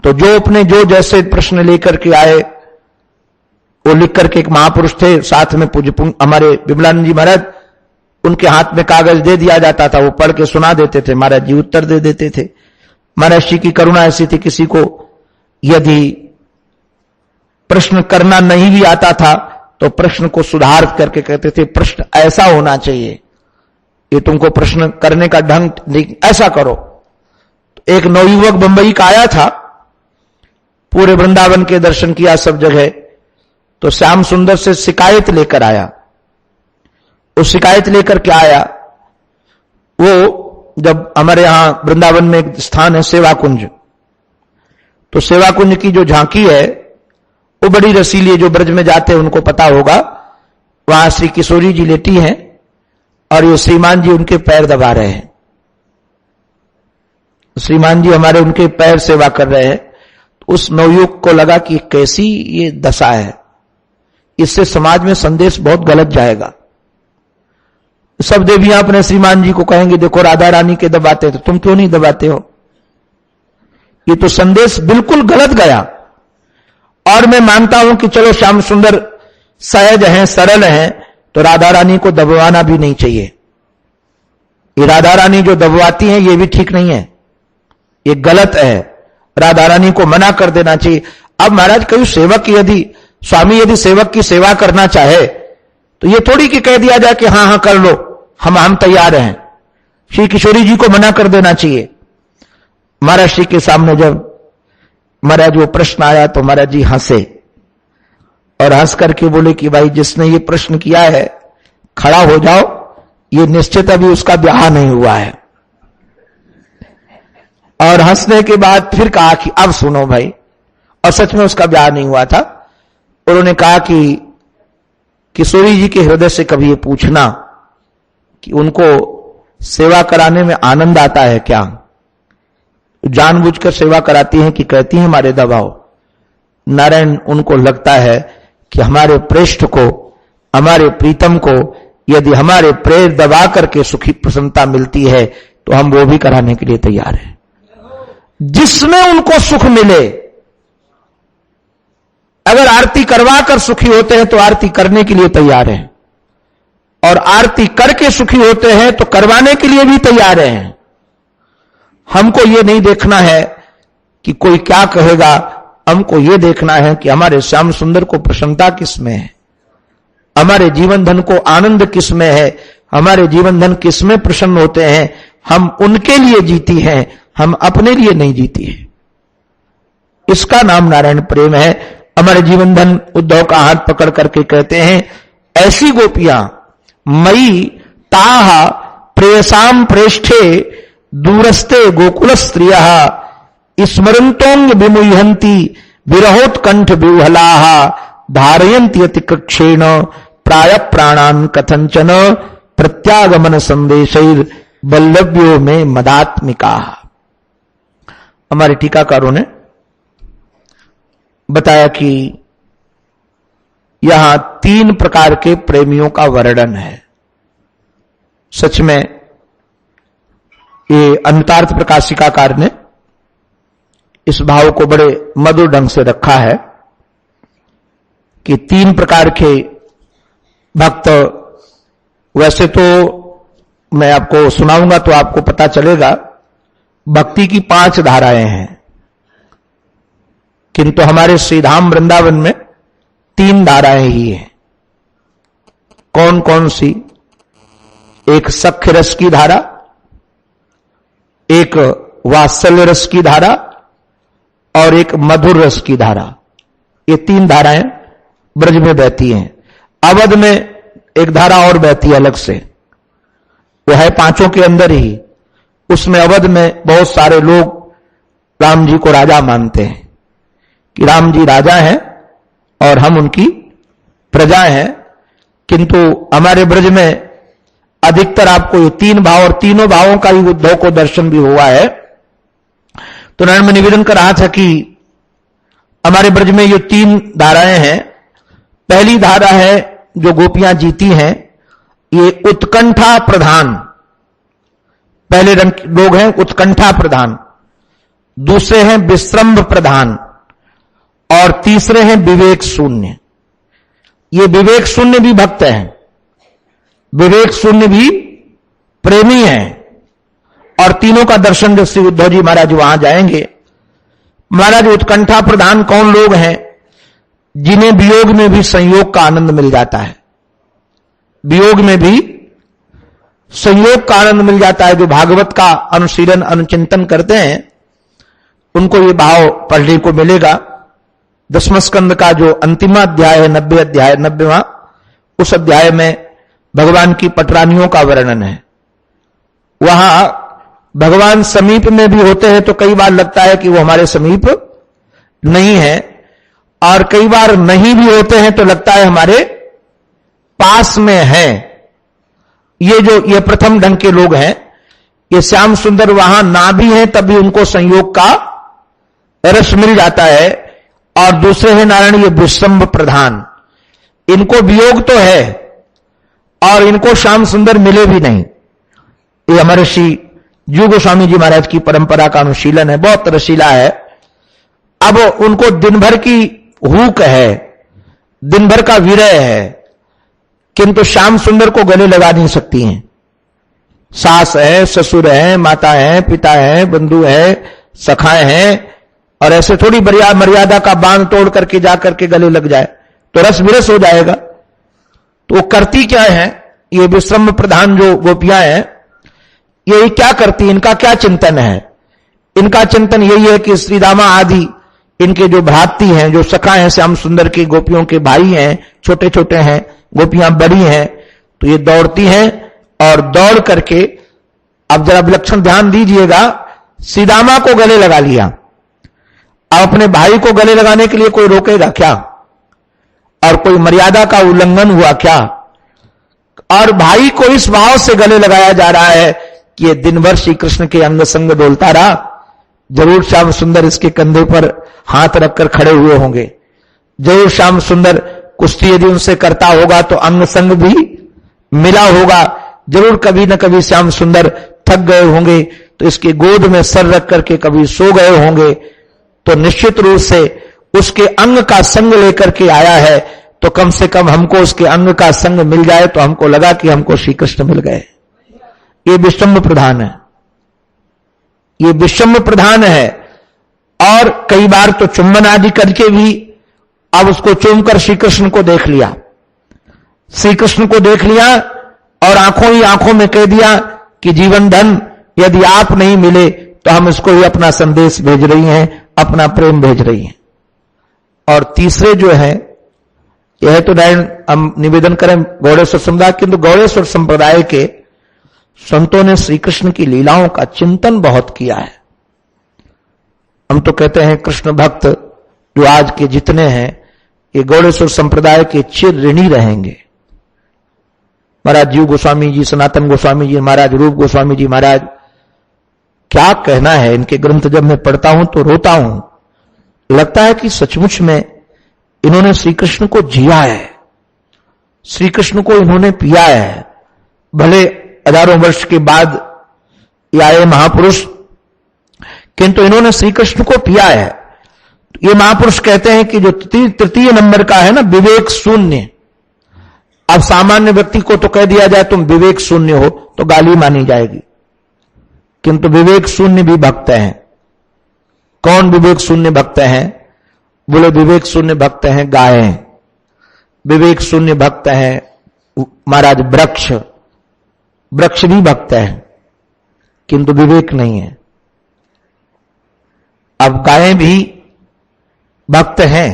तो जो अपने जो जैसे प्रश्न लेकर के आए वो लिख करके, एक महापुरुष थे साथ में पूज्य हमारे विमलानंद जी महाराज, उनके हाथ में कागज दे दिया जाता था, वो पढ़ के सुना देते थे, महाराज जी उत्तर दे देते थे। महर्षि की करुणा ऐसी थी, किसी को यदि प्रश्न करना नहीं भी आता था तो प्रश्न को सुधार करके कहते थे, प्रश्न ऐसा होना चाहिए, ये तुमको प्रश्न करने का ढंग ऐसा करो। एक नवयुवक बंबई का आया था, पूरे वृंदावन के दर्शन किया सब जगह, तो श्याम सुंदर से शिकायत लेकर आया। वो शिकायत लेकर क्या आया, वो जब हमारे यहां वृंदावन में एक स्थान है सेवा कुंज, तो सेवा कुंज की जो झांकी है वो बड़ी रसीली है, जो ब्रज में जाते हैं उनको पता होगा। वहां श्री किशोरी जी लेटी हैं और ये श्रीमान जी उनके पैर दबा रहे हैं। श्रीमान जी हमारे उनके पैर सेवा कर रहे हैं। उस नवयुवक को लगा कि कैसी ये दशा है, इससे समाज में संदेश बहुत गलत जाएगा। सब देवियां अपने श्रीमान जी को कहेंगे, देखो राधा रानी के दबाते, तो तुम क्यों नहीं दबाते हो? ये तो संदेश बिल्कुल गलत गया। और मैं मानता हूं कि चलो श्याम सुंदर सहज हैं, सरल हैं, तो राधा रानी को दबवाना भी नहीं चाहिए। ये राधा रानी जो दबवाती हैं ये भी ठीक नहीं है, ये गलत है। राधा रानी को मना कर देना चाहिए। अब महाराज कई सेवक यदि स्वामी यदि सेवक की सेवा करना चाहे तो ये थोड़ी कि कह दिया जाए कि हाँ हाँ कर लो, हम तैयार हैं। श्री किशोरी जी को मना कर देना चाहिए। महाराज श्री के सामने जब महाराज वो प्रश्न आया तो महाराज जी हंसे और हंस करके बोले कि भाई जिसने ये प्रश्न किया है खड़ा हो जाओ, ये निश्चित अभी उसका ब्याह नहीं हुआ है। और हंसने के बाद फिर कहा कि अब सुनो भाई, और सच में उसका ब्याह नहीं हुआ था। उन्होंने कहा कि किशोरी जी के हृदय से कभी ये पूछना कि उनको सेवा कराने में आनंद आता है क्या? जानबूझकर सेवा कराती हैं कि कहती हैं हमारे दबाव? नारायण उनको लगता है कि हमारे प्रेष्ठ को, हमारे प्रीतम को यदि हमारे प्रेर दबा करके सुखी प्रसन्नता मिलती है तो हम वो भी कराने के लिए तैयार हैं, जिसमें उनको सुख मिले। अगर आरती करवा कर सुखी होते हैं तो आरती करने के लिए तैयार हैं, और आरती करके सुखी होते हैं तो करवाने के लिए भी तैयार हैं। हमको यह नहीं देखना है कि कोई क्या कहेगा, हमको यह देखना है कि हमारे श्याम सुंदर को प्रसन्नता किसमें है, हमारे जीवन धन को आनंद किसमें है, हमारे जीवन धन किसमें प्रसन्न होते हैं। हम उनके लिए जीती हैं, हम अपने लिए नहीं जीती है। इसका नाम नारायण प्रेम है। हमारे जीवन धन उद्धव का हाथ पकड़ करके कहते हैं, ऐसी गोपियां मई ताह प्रेयसाम प्रेष्ठे दूरस्ते गोकुल स्त्रिया स्मरंतोंग विमुह्यंती विरहोत्कंठ विह्वलाः धारयन्ति अति कक्षेण प्राय प्राणान कथंचन प्रत्यागमन संदेशैर वल्लभ्यो में मदात्मिका। हमारे टीकाकारों ने बताया कि यहां 3 प्रकार के प्रेमियों का वर्णन है। सच में ये अन्तार्थ प्रकाशिकाकार ने इस भाव को बड़े मधुर ढंग से रखा है कि 3 प्रकार के भक्त। वैसे तो मैं आपको सुनाऊंगा तो आपको पता चलेगा, भक्ति की 5 धाराएं हैं, किंतु हमारे श्रीधाम वृंदावन में 3 धाराएं ही हैं। कौन कौन सी? एक सख्य रस की धारा, एक वात्सल्य रस की धारा और एक मधुर रस की धारा। ये 3 धाराएं ब्रज में बहती हैं। अवध में एक धारा और बहती है अलग से, वो है 5 के अंदर ही। उसमें अवध में बहुत सारे लोग राम जी को राजा मानते हैं कि राम जी राजा हैं और हम उनकी प्रजा हैं, किंतु हमारे ब्रज में अधिकतर आपको ये 3 भाव और तीनों भावों का ही उद्धव को दर्शन भी हुआ है। तो नारायण में निवेदन कर रहा था कि हमारे ब्रज में ये 3 धाराएं हैं। पहली धारा है जो गोपियां जीती हैं, ये उत्कंठा प्रधान। पहले रंग लोग हैं उत्कंठा प्रधान, दूसरे हैं विश्रम्भ प्रधान और तीसरे हैं विवेक शून्य। ये विवेक शून्य भी भक्त हैं, विवेक शून्य भी प्रेमी हैं। और तीनों का दर्शन जब श्री उद्धव जी महाराज वहां जाएंगे। महाराज उत्कंठा प्रधान कौन लोग हैं? जिन्हें वियोग में भी संयोग का आनंद मिल जाता है, वियोग में भी संयोग का आनंद मिल जाता है। जो भागवत का अनुशीलन अनुचिंतन करते हैं उनको ये भाव पढ़ने को मिलेगा। 10वें स्कंद का जो अंतिम अध्याय है, 90 अध्याय, 90वां, उस अध्याय में भगवान की पटरानियों का वर्णन है। वहां भगवान समीप में भी होते हैं तो कई बार लगता है कि वो हमारे समीप नहीं है, और कई बार नहीं भी होते हैं तो लगता है हमारे पास में है। ये प्रथम ढंग के लोग हैं। ये श्याम सुंदर वहां ना भी हैं तभी उनको संयोग का रस मिल जाता है। और दूसरे हैं नारायण ये विश्रम्भ प्रधान, इनको वियोग तो है और इनको श्याम सुंदर मिले भी नहीं। ये हमारे श्री जीव गोस्वामी जी महाराज की परंपरा का अनुशीलन है, बहुत रसीला है। अब उनको दिन भर की हूक है, दिन भर का विरह है, किंतु श्याम सुंदर को गले लगा नहीं सकती हैं। सास है, ससुर है, माता है, पिता है, बंधु है, सखाएं हैं, और ऐसे थोड़ी बढ़िया मर्यादा का बांध तोड़ करके जाकर के गले लग जाए तो रस विरस हो जाएगा। तो वो करती क्या है? ये विश्रम्भ प्रधान जो गोपियां हैं, ये क्या करती, इनका क्या चिंतन है? इनका चिंतन यही है कि श्रीदामा आदि इनके जो भ्राती हैं, जो सखा हैं श्याम सुंदर के, गोपियों के भाई हैं, छोटे छोटे हैं, गोपियां बड़ी हैं, तो ये दौड़ती हैं और दौड़ करके, अब जरा विलक्षण ध्यान दीजिएगा, सीदामा को गले लगा लिया। अब अपने भाई को गले लगाने के लिए कोई रोकेगा क्या? और कोई मर्यादा का उल्लंघन हुआ क्या? और भाई को इस भाव से गले लगाया जा रहा है कि ये दिन भर श्री कृष्ण के अंग संग डोलता रहा, जरूर श्याम सुंदर इसके कंधे पर हाथ रखकर खड़े हुए होंगे, जरूर श्याम सुंदर कुश्ती यदि उनसे करता होगा तो अंग संग भी मिला होगा, जरूर कभी न कभी श्याम सुंदर थक गए होंगे तो इसके गोद में सर रख करके कभी सो गए होंगे, तो निश्चित रूप से उसके अंग का संग लेकर के आया है, तो कम से कम हमको उसके अंग का संग मिल जाए तो हमको लगा कि हमको श्री कृष्ण मिल गए। ये विषम प्रधान है, ये विषम प्रधान है। और कई बार तो चुंबन आदि करके भी अब उसको चूमकर श्री कृष्ण को देख लिया, श्री कृष्ण को देख लिया और आंखों ही आंखों में कह दिया कि जीवन धन यदि आप नहीं मिले तो हम इसको ही अपना संदेश भेज रही हैं, अपना प्रेम भेज रही हैं। और तीसरे जो है, यह तो हम निवेदन करें गौड़ेश्वर समुदाय, किंतु गौड़ेश्वर संप्रदाय के संतों ने श्री कृष्ण की लीलाओं का चिंतन बहुत किया है। हम तो कहते हैं कृष्ण भक्त जो आज के जितने हैं ये गौड़ेश्वर संप्रदाय के चिर ऋणी रहेंगे। महाराज जीव गोस्वामी जी, सनातन गोस्वामी जी महाराज, रूप गोस्वामी जी महाराज, क्या कहना है इनके ग्रंथ जब मैं पढ़ता हूं तो रोता हूं, लगता है कि सचमुच में इन्होंने श्री कृष्ण को जिया है, श्री कृष्ण को इन्होंने पिया है। भले हजारों वर्ष के बाद ये आए महापुरुष, किंतु इन्होंने श्री कृष्ण को पिया है। ये महापुरुष कहते हैं कि जो तृतीय नंबर का है ना, विवेक शून्य, अब सामान्य व्यक्ति को तो कह दिया जाए तुम विवेक शून्य हो तो गाली मानी जाएगी, किंतु विवेक शून्य भी भक्त हैं। कौन विवेक शून्य भक्त हैं? बोले विवेक शून्य भक्त हैं गायें, विवेक शून्य भक्त हैं महाराज वृक्ष, वृक्ष भी भक्त है किंतु विवेक नहीं है। अब गायें भी भक्त हैं,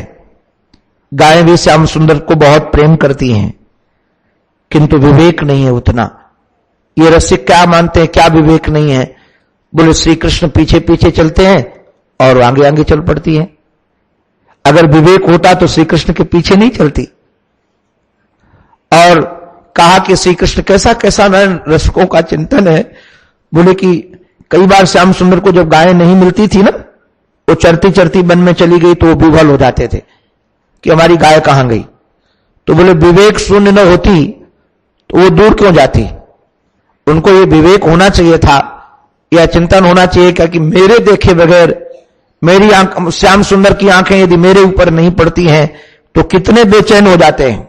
गायें भी श्याम सुंदर को बहुत प्रेम करती हैं, किंतु विवेक नहीं है उतना। ये रसिक क्या मानते हैं, क्या विवेक नहीं है? बोले श्री कृष्ण पीछे पीछे चलते हैं और आगे आगे चल पड़ती हैं। अगर विवेक होता तो श्री कृष्ण के पीछे नहीं चलती। और कहा कि श्री कृष्ण कैसा कैसा रसिकों का चिंतन है। बोले कि कई बार श्याम सुंदर को जब गायें नहीं मिलती थी ना, वो चरती चरती वन में चली गई तो वो विह्वल हो जाते थे कि हमारी गाय कहां गई। तो बोले विवेक शून्य न होती तो वो दूर क्यों जाती? उनको ये विवेक होना चाहिए था, यह चिंतन होना चाहिए कि मेरे देखे बगैर मेरी आंख, श्याम सुंदर की आंखें यदि मेरे ऊपर नहीं पड़ती हैं तो कितने बेचैन हो जाते हैं,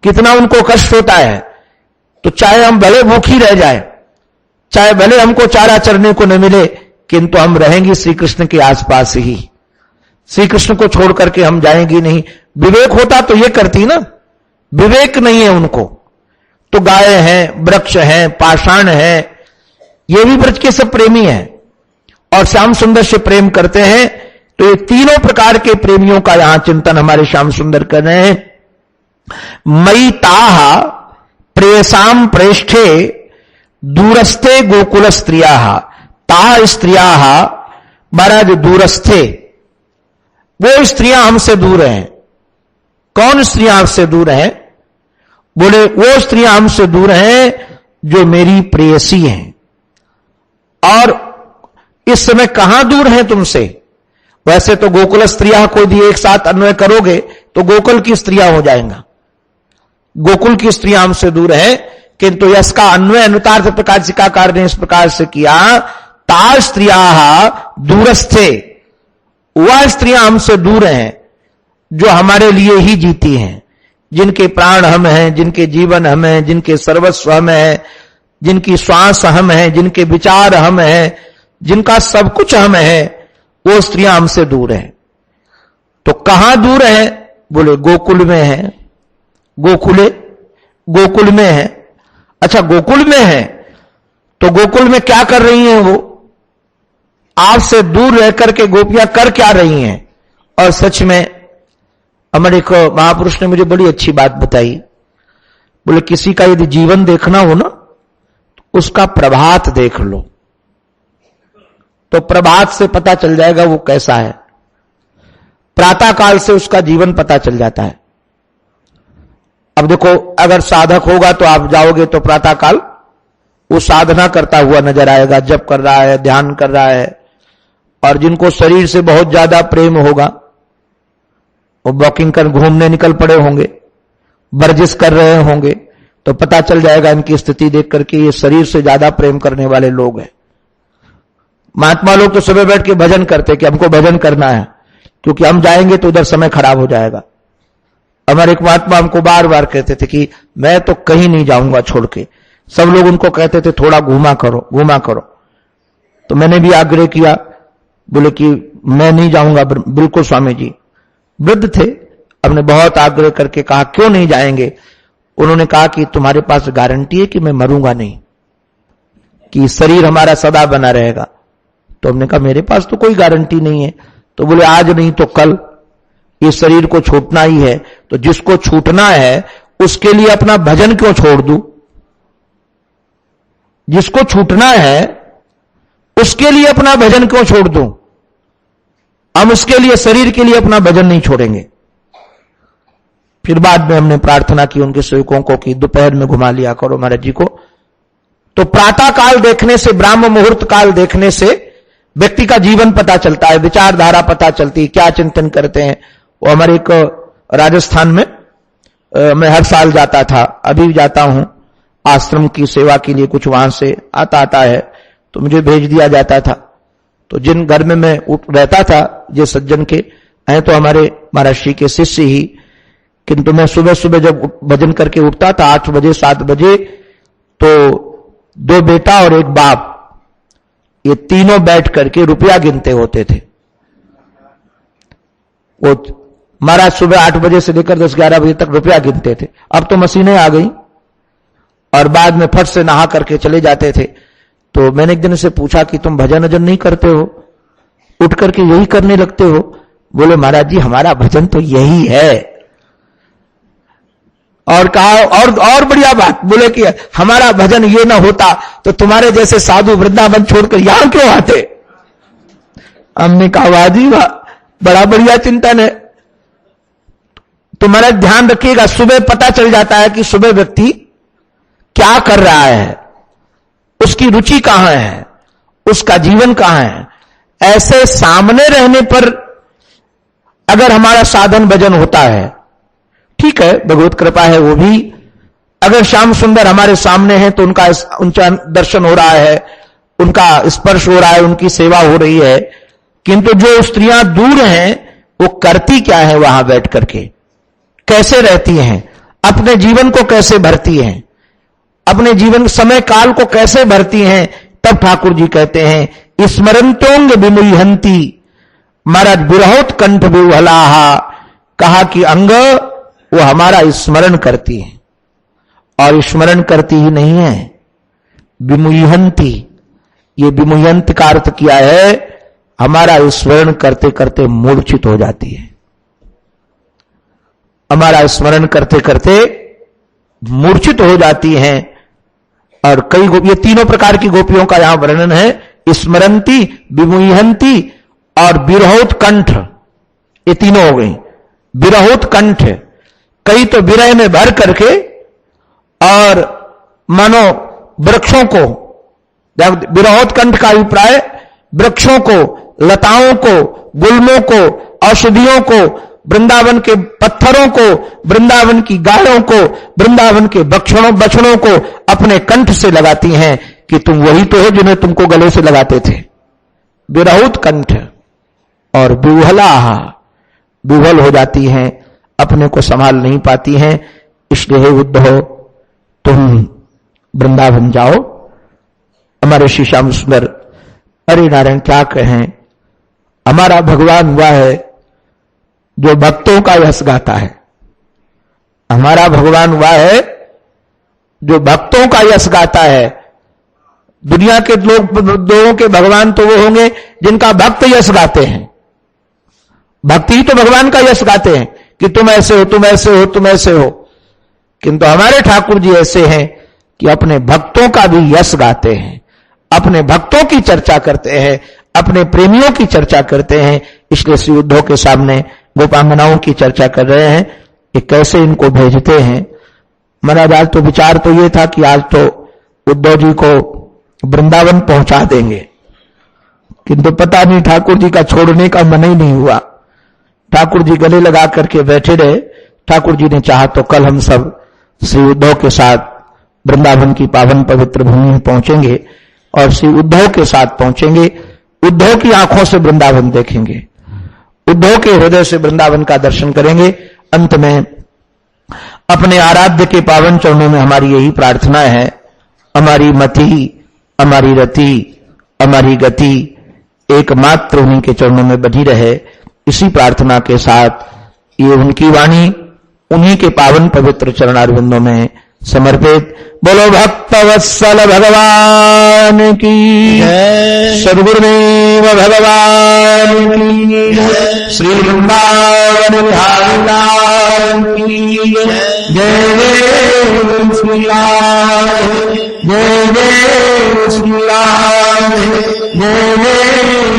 कितना उनको कष्ट होता है। तो चाहे हम भले भूखी रह जाए, चाहे भले हमको चारा चरने को न मिले, किंतु हम रहेंगे श्री कृष्ण के आसपास ही, श्री कृष्ण को छोड़ करके हम जाएंगे नहीं। विवेक होता तो ये करती ना, विवेक नहीं है उनको। तो गाय हैं, वृक्ष हैं, पाषाण हैं, ये भी ब्रज के सब प्रेमी हैं और श्याम सुंदर से प्रेम करते हैं। तो ये तीनों प्रकार के प्रेमियों का यहां चिंतन हमारे श्याम सुंदर कर रहे हैं। मई ताहा प्रेयसाम प्रेष्ठे दूरस्थे गोकुल स्त्रिया, ता स्त्रिया महाराज दूरस्थे, वो स्त्रियां हमसे दूर हैं। कौन स्त्रियां हमसे दूर हैं? बोले वो स्त्रियां हमसे दूर हैं जो मेरी प्रेयसी हैं। और इस समय कहां दूर हैं तुमसे? वैसे तो गोकुल स्त्रियां को यदि एक साथ अन्वय करोगे तो गोकुल की स्त्रियां हो जाएगा, गोकुल की स्त्रियां हमसे दूर हैं, किंतु इसका अन्वय अनुतार्थ प्रकाशिकाकार ने इस प्रकार से किया, ता स्त्रिया दूरस्थे, वह स्त्रियां हमसे दूर हैं जो हमारे लिए ही जीती हैं, जिनके प्राण हम हैं, जिनके जीवन हम हैं, जिनके सर्वस्व हम हैं, जिनकी श्वास हम हैं, जिनके विचार हम हैं, जिनका सब कुछ हम हैं, वो स्त्रियां हमसे दूर हैं। तो कहां दूर हैं? बोले गोकुल में हैं। गोकुल में है। अच्छा गोकुल में है तो गोकुल में क्या कर रही हैं? वो आपसे दूर रह करके गोपियां कर क्या रही हैं? और सच में हमारे महापुरुष ने मुझे बड़ी अच्छी बात बताई। बोले किसी का यदि जीवन देखना हो ना उसका प्रभात देख लो, तो प्रभात से पता चल जाएगा वो कैसा है। प्रातः काल से उसका जीवन पता चल जाता है। अब देखो, अगर साधक होगा तो आप जाओगे तो प्रातः काल वो साधना करता हुआ नजर आएगा, जप कर रहा है, ध्यान कर रहा है। और जिनको शरीर से बहुत ज्यादा प्रेम होगा वो वॉकिंग कर घूमने निकल पड़े होंगे, वर्जिश कर रहे होंगे, तो पता चल जाएगा इनकी स्थिति देख करके ये शरीर से ज्यादा प्रेम करने वाले लोग हैं। महात्मा लोग तो सुबह बैठ के भजन करते कि हमको भजन करना है, क्योंकि हम जाएंगे तो उधर समय खराब हो जाएगा। हमारे एक महात्मा हमको बार बार कहते थे कि मैं तो कहीं नहीं जाऊंगा छोड़ के। सब लोग उनको कहते थे थोड़ा घूमा करो घूमा करो। तो मैंने भी आग्रह किया, बोले कि मैं नहीं जाऊंगा। बिल्कुल स्वामी जी, वृद्ध थे, हमने बहुत आग्रह करके कहा क्यों नहीं जाएंगे। उन्होंने कहा कि तुम्हारे पास गारंटी है कि मैं मरूंगा नहीं, कि शरीर हमारा सदा बना रहेगा। तो हमने कहा मेरे पास तो कोई गारंटी नहीं है। तो बोले आज नहीं तो कल इस शरीर को छूटना ही है, तो जिसको छूटना है उसके लिए अपना भजन क्यों छोड़ दूं। जिसको छूटना है उसके लिए अपना भजन क्यों छोड़ दूं। हम उसके लिए, शरीर के लिए अपना भजन नहीं छोड़ेंगे। फिर बाद में हमने प्रार्थना की उनके सेवकों को कि दोपहर में घुमा लिया करो महाराज जी को। तो प्रातः काल देखने से, ब्राह्म मुहूर्त काल देखने से व्यक्ति का जीवन पता चलता है, विचारधारा पता चलती है, क्या चिंतन करते हैं। वो हमारे एक राजस्थान में मैं हर साल जाता था, अभी भी जाता हूं आश्रम की सेवा के लिए, कुछ वहां से आता है तो मुझे भेज दिया जाता था। तो जिन घर में मैं रहता था, ये सज्जन के हैं तो हमारे महाराज श्री के शिष्य ही, किंतु मैं सुबह सुबह जब भजन करके उठता था 8 बजे 7 बजे, तो 2 बेटा और 1 बाप, ये तीनों बैठ करके रुपया गिनते होते थे। वो महाराज सुबह 8 बजे से लेकर 10-11 बजे तक रुपया गिनते थे। अब तो मशीनें आ गई और बाद में फट से नहा करके चले जाते थे। तो मैंने एक दिन से पूछा कि तुम भजन वजन नहीं करते हो, उठ करके यही करने लगते हो। बोले महाराज जी हमारा भजन तो यही है। और कहा और बढ़िया बात, बोले कि हमारा भजन ये ना होता तो तुम्हारे जैसे साधु वृंदावन छोड़कर यहां क्यों आते। हमने कहा वाह जी वाह, बड़ा बढ़िया चिंतन है। तुम्हारा ध्यान रखिएगा, सुबह पता चल जाता है कि सुबह व्यक्ति क्या कर रहा है, उसकी रुचि कहां है, उसका जीवन कहां है। ऐसे सामने रहने पर अगर हमारा साधन भजन होता है, ठीक है, भगवत कृपा है वो भी। अगर श्याम सुंदर हमारे सामने है तो उनका दर्शन हो रहा है, उनका स्पर्श हो रहा है, उनकी सेवा हो रही है। किंतु जो स्त्रियां दूर हैं वो करती क्या है वहां बैठ करके, कैसे रहती हैं, अपने जीवन को कैसे भरती हैं, अपने जीवन समय काल को कैसे भरती हैं। तब ठाकुर जी कहते हैं स्मरंतोंग विमुहंती, महाराज बिरहोत कंठ विवहलाहा, कहा कि अंग वो हमारा स्मरण करती है। और स्मरण करती ही नहीं है, विमुहंती, ये विमुहंत का अर्थ किया है हमारा स्मरण करते करते मूर्छित हो जाती है। हमारा स्मरण करते करते मूर्छित हो जाती हैं। और कई ये तीनों प्रकार की गोपियों का यहां वर्णन है, स्मरंती, विमुहंती और बिरहोत कंठ, ये तीनों हो गई। बिरहोत कंठ, कई तो विरह में भर करके और मानो वृक्षों को, बिरहोत कंठ का अभिप्राय वृक्षों को, लताओं को, गुल्मों को, औषधियों को, वृंदावन के पत्थरों को, वृंदावन की गायों को, वृंदावन के बछड़ों को अपने कंठ से लगाती हैं कि तुम वही तो हो जिन्हें तुमको गले से लगाते थे। बिरहुत कंठ और विह्वलाः, विह्वल हो जाती हैं, अपने को संभाल नहीं पाती हैं। इसलिए हे उद्धव तुम वृंदावन जाओ। हमारे श्री श्याम सुंदर अरे नारायण क्या कहें, हमारा भगवान वह है जो भक्तों का यश गाता है। हमारा भगवान वह है जो भक्तों का यश गाता है। दुनिया के लोगों के भगवान तो वो होंगे जिनका भक्त यश गाते हैं, भक्ति ही तो भगवान का यश गाते हैं कि तुम ऐसे हो, तुम ऐसे हो, तुम ऐसे हो। किंतु हमारे ठाकुर जी ऐसे हैं कि अपने भक्तों का भी यश गाते हैं, अपने भक्तों की चर्चा करते हैं, अपने प्रेमियों की चर्चा करते हैं। इसलिए श्री उद्धव के सामने गोपांगनाओं की चर्चा कर रहे हैं कि कैसे इनको भेजते हैं। महाराज आज तो विचार तो ये था कि आज तो उद्धव जी को वृंदावन पहुंचा देंगे, किंतु पता नहीं ठाकुर जी का छोड़ने का मन ही नहीं हुआ। ठाकुर जी गले लगा करके बैठे रहे। ठाकुर जी ने चाहा तो कल हम सब श्री उद्धव के साथ वृंदावन की पावन पवित्र भूमि में पहुंचेंगे और श्री उद्धव के साथ पहुंचेंगे। उद्धव की आंखों से वृंदावन देखेंगे, उद्धव के हृदय से वृंदावन का दर्शन करेंगे। अंत में अपने आराध्य के पावन चरणों में हमारी यही प्रार्थना है, हमारी मति, हमारी रति, हमारी गति एकमात्र उन्हीं के चरणों में बनी रहे। इसी प्रार्थना के साथ ये उनकी वाणी उन्हीं के पावन पवित्र चरणारविंदों में समर्पित। बोलो भक्तवत्सल भगवान की जय। सद्गुरुदेव भगवान की, श्री वृंदावन बिहारी लाल की जय। जय श्री राम, जय जय श्री राम, जय जय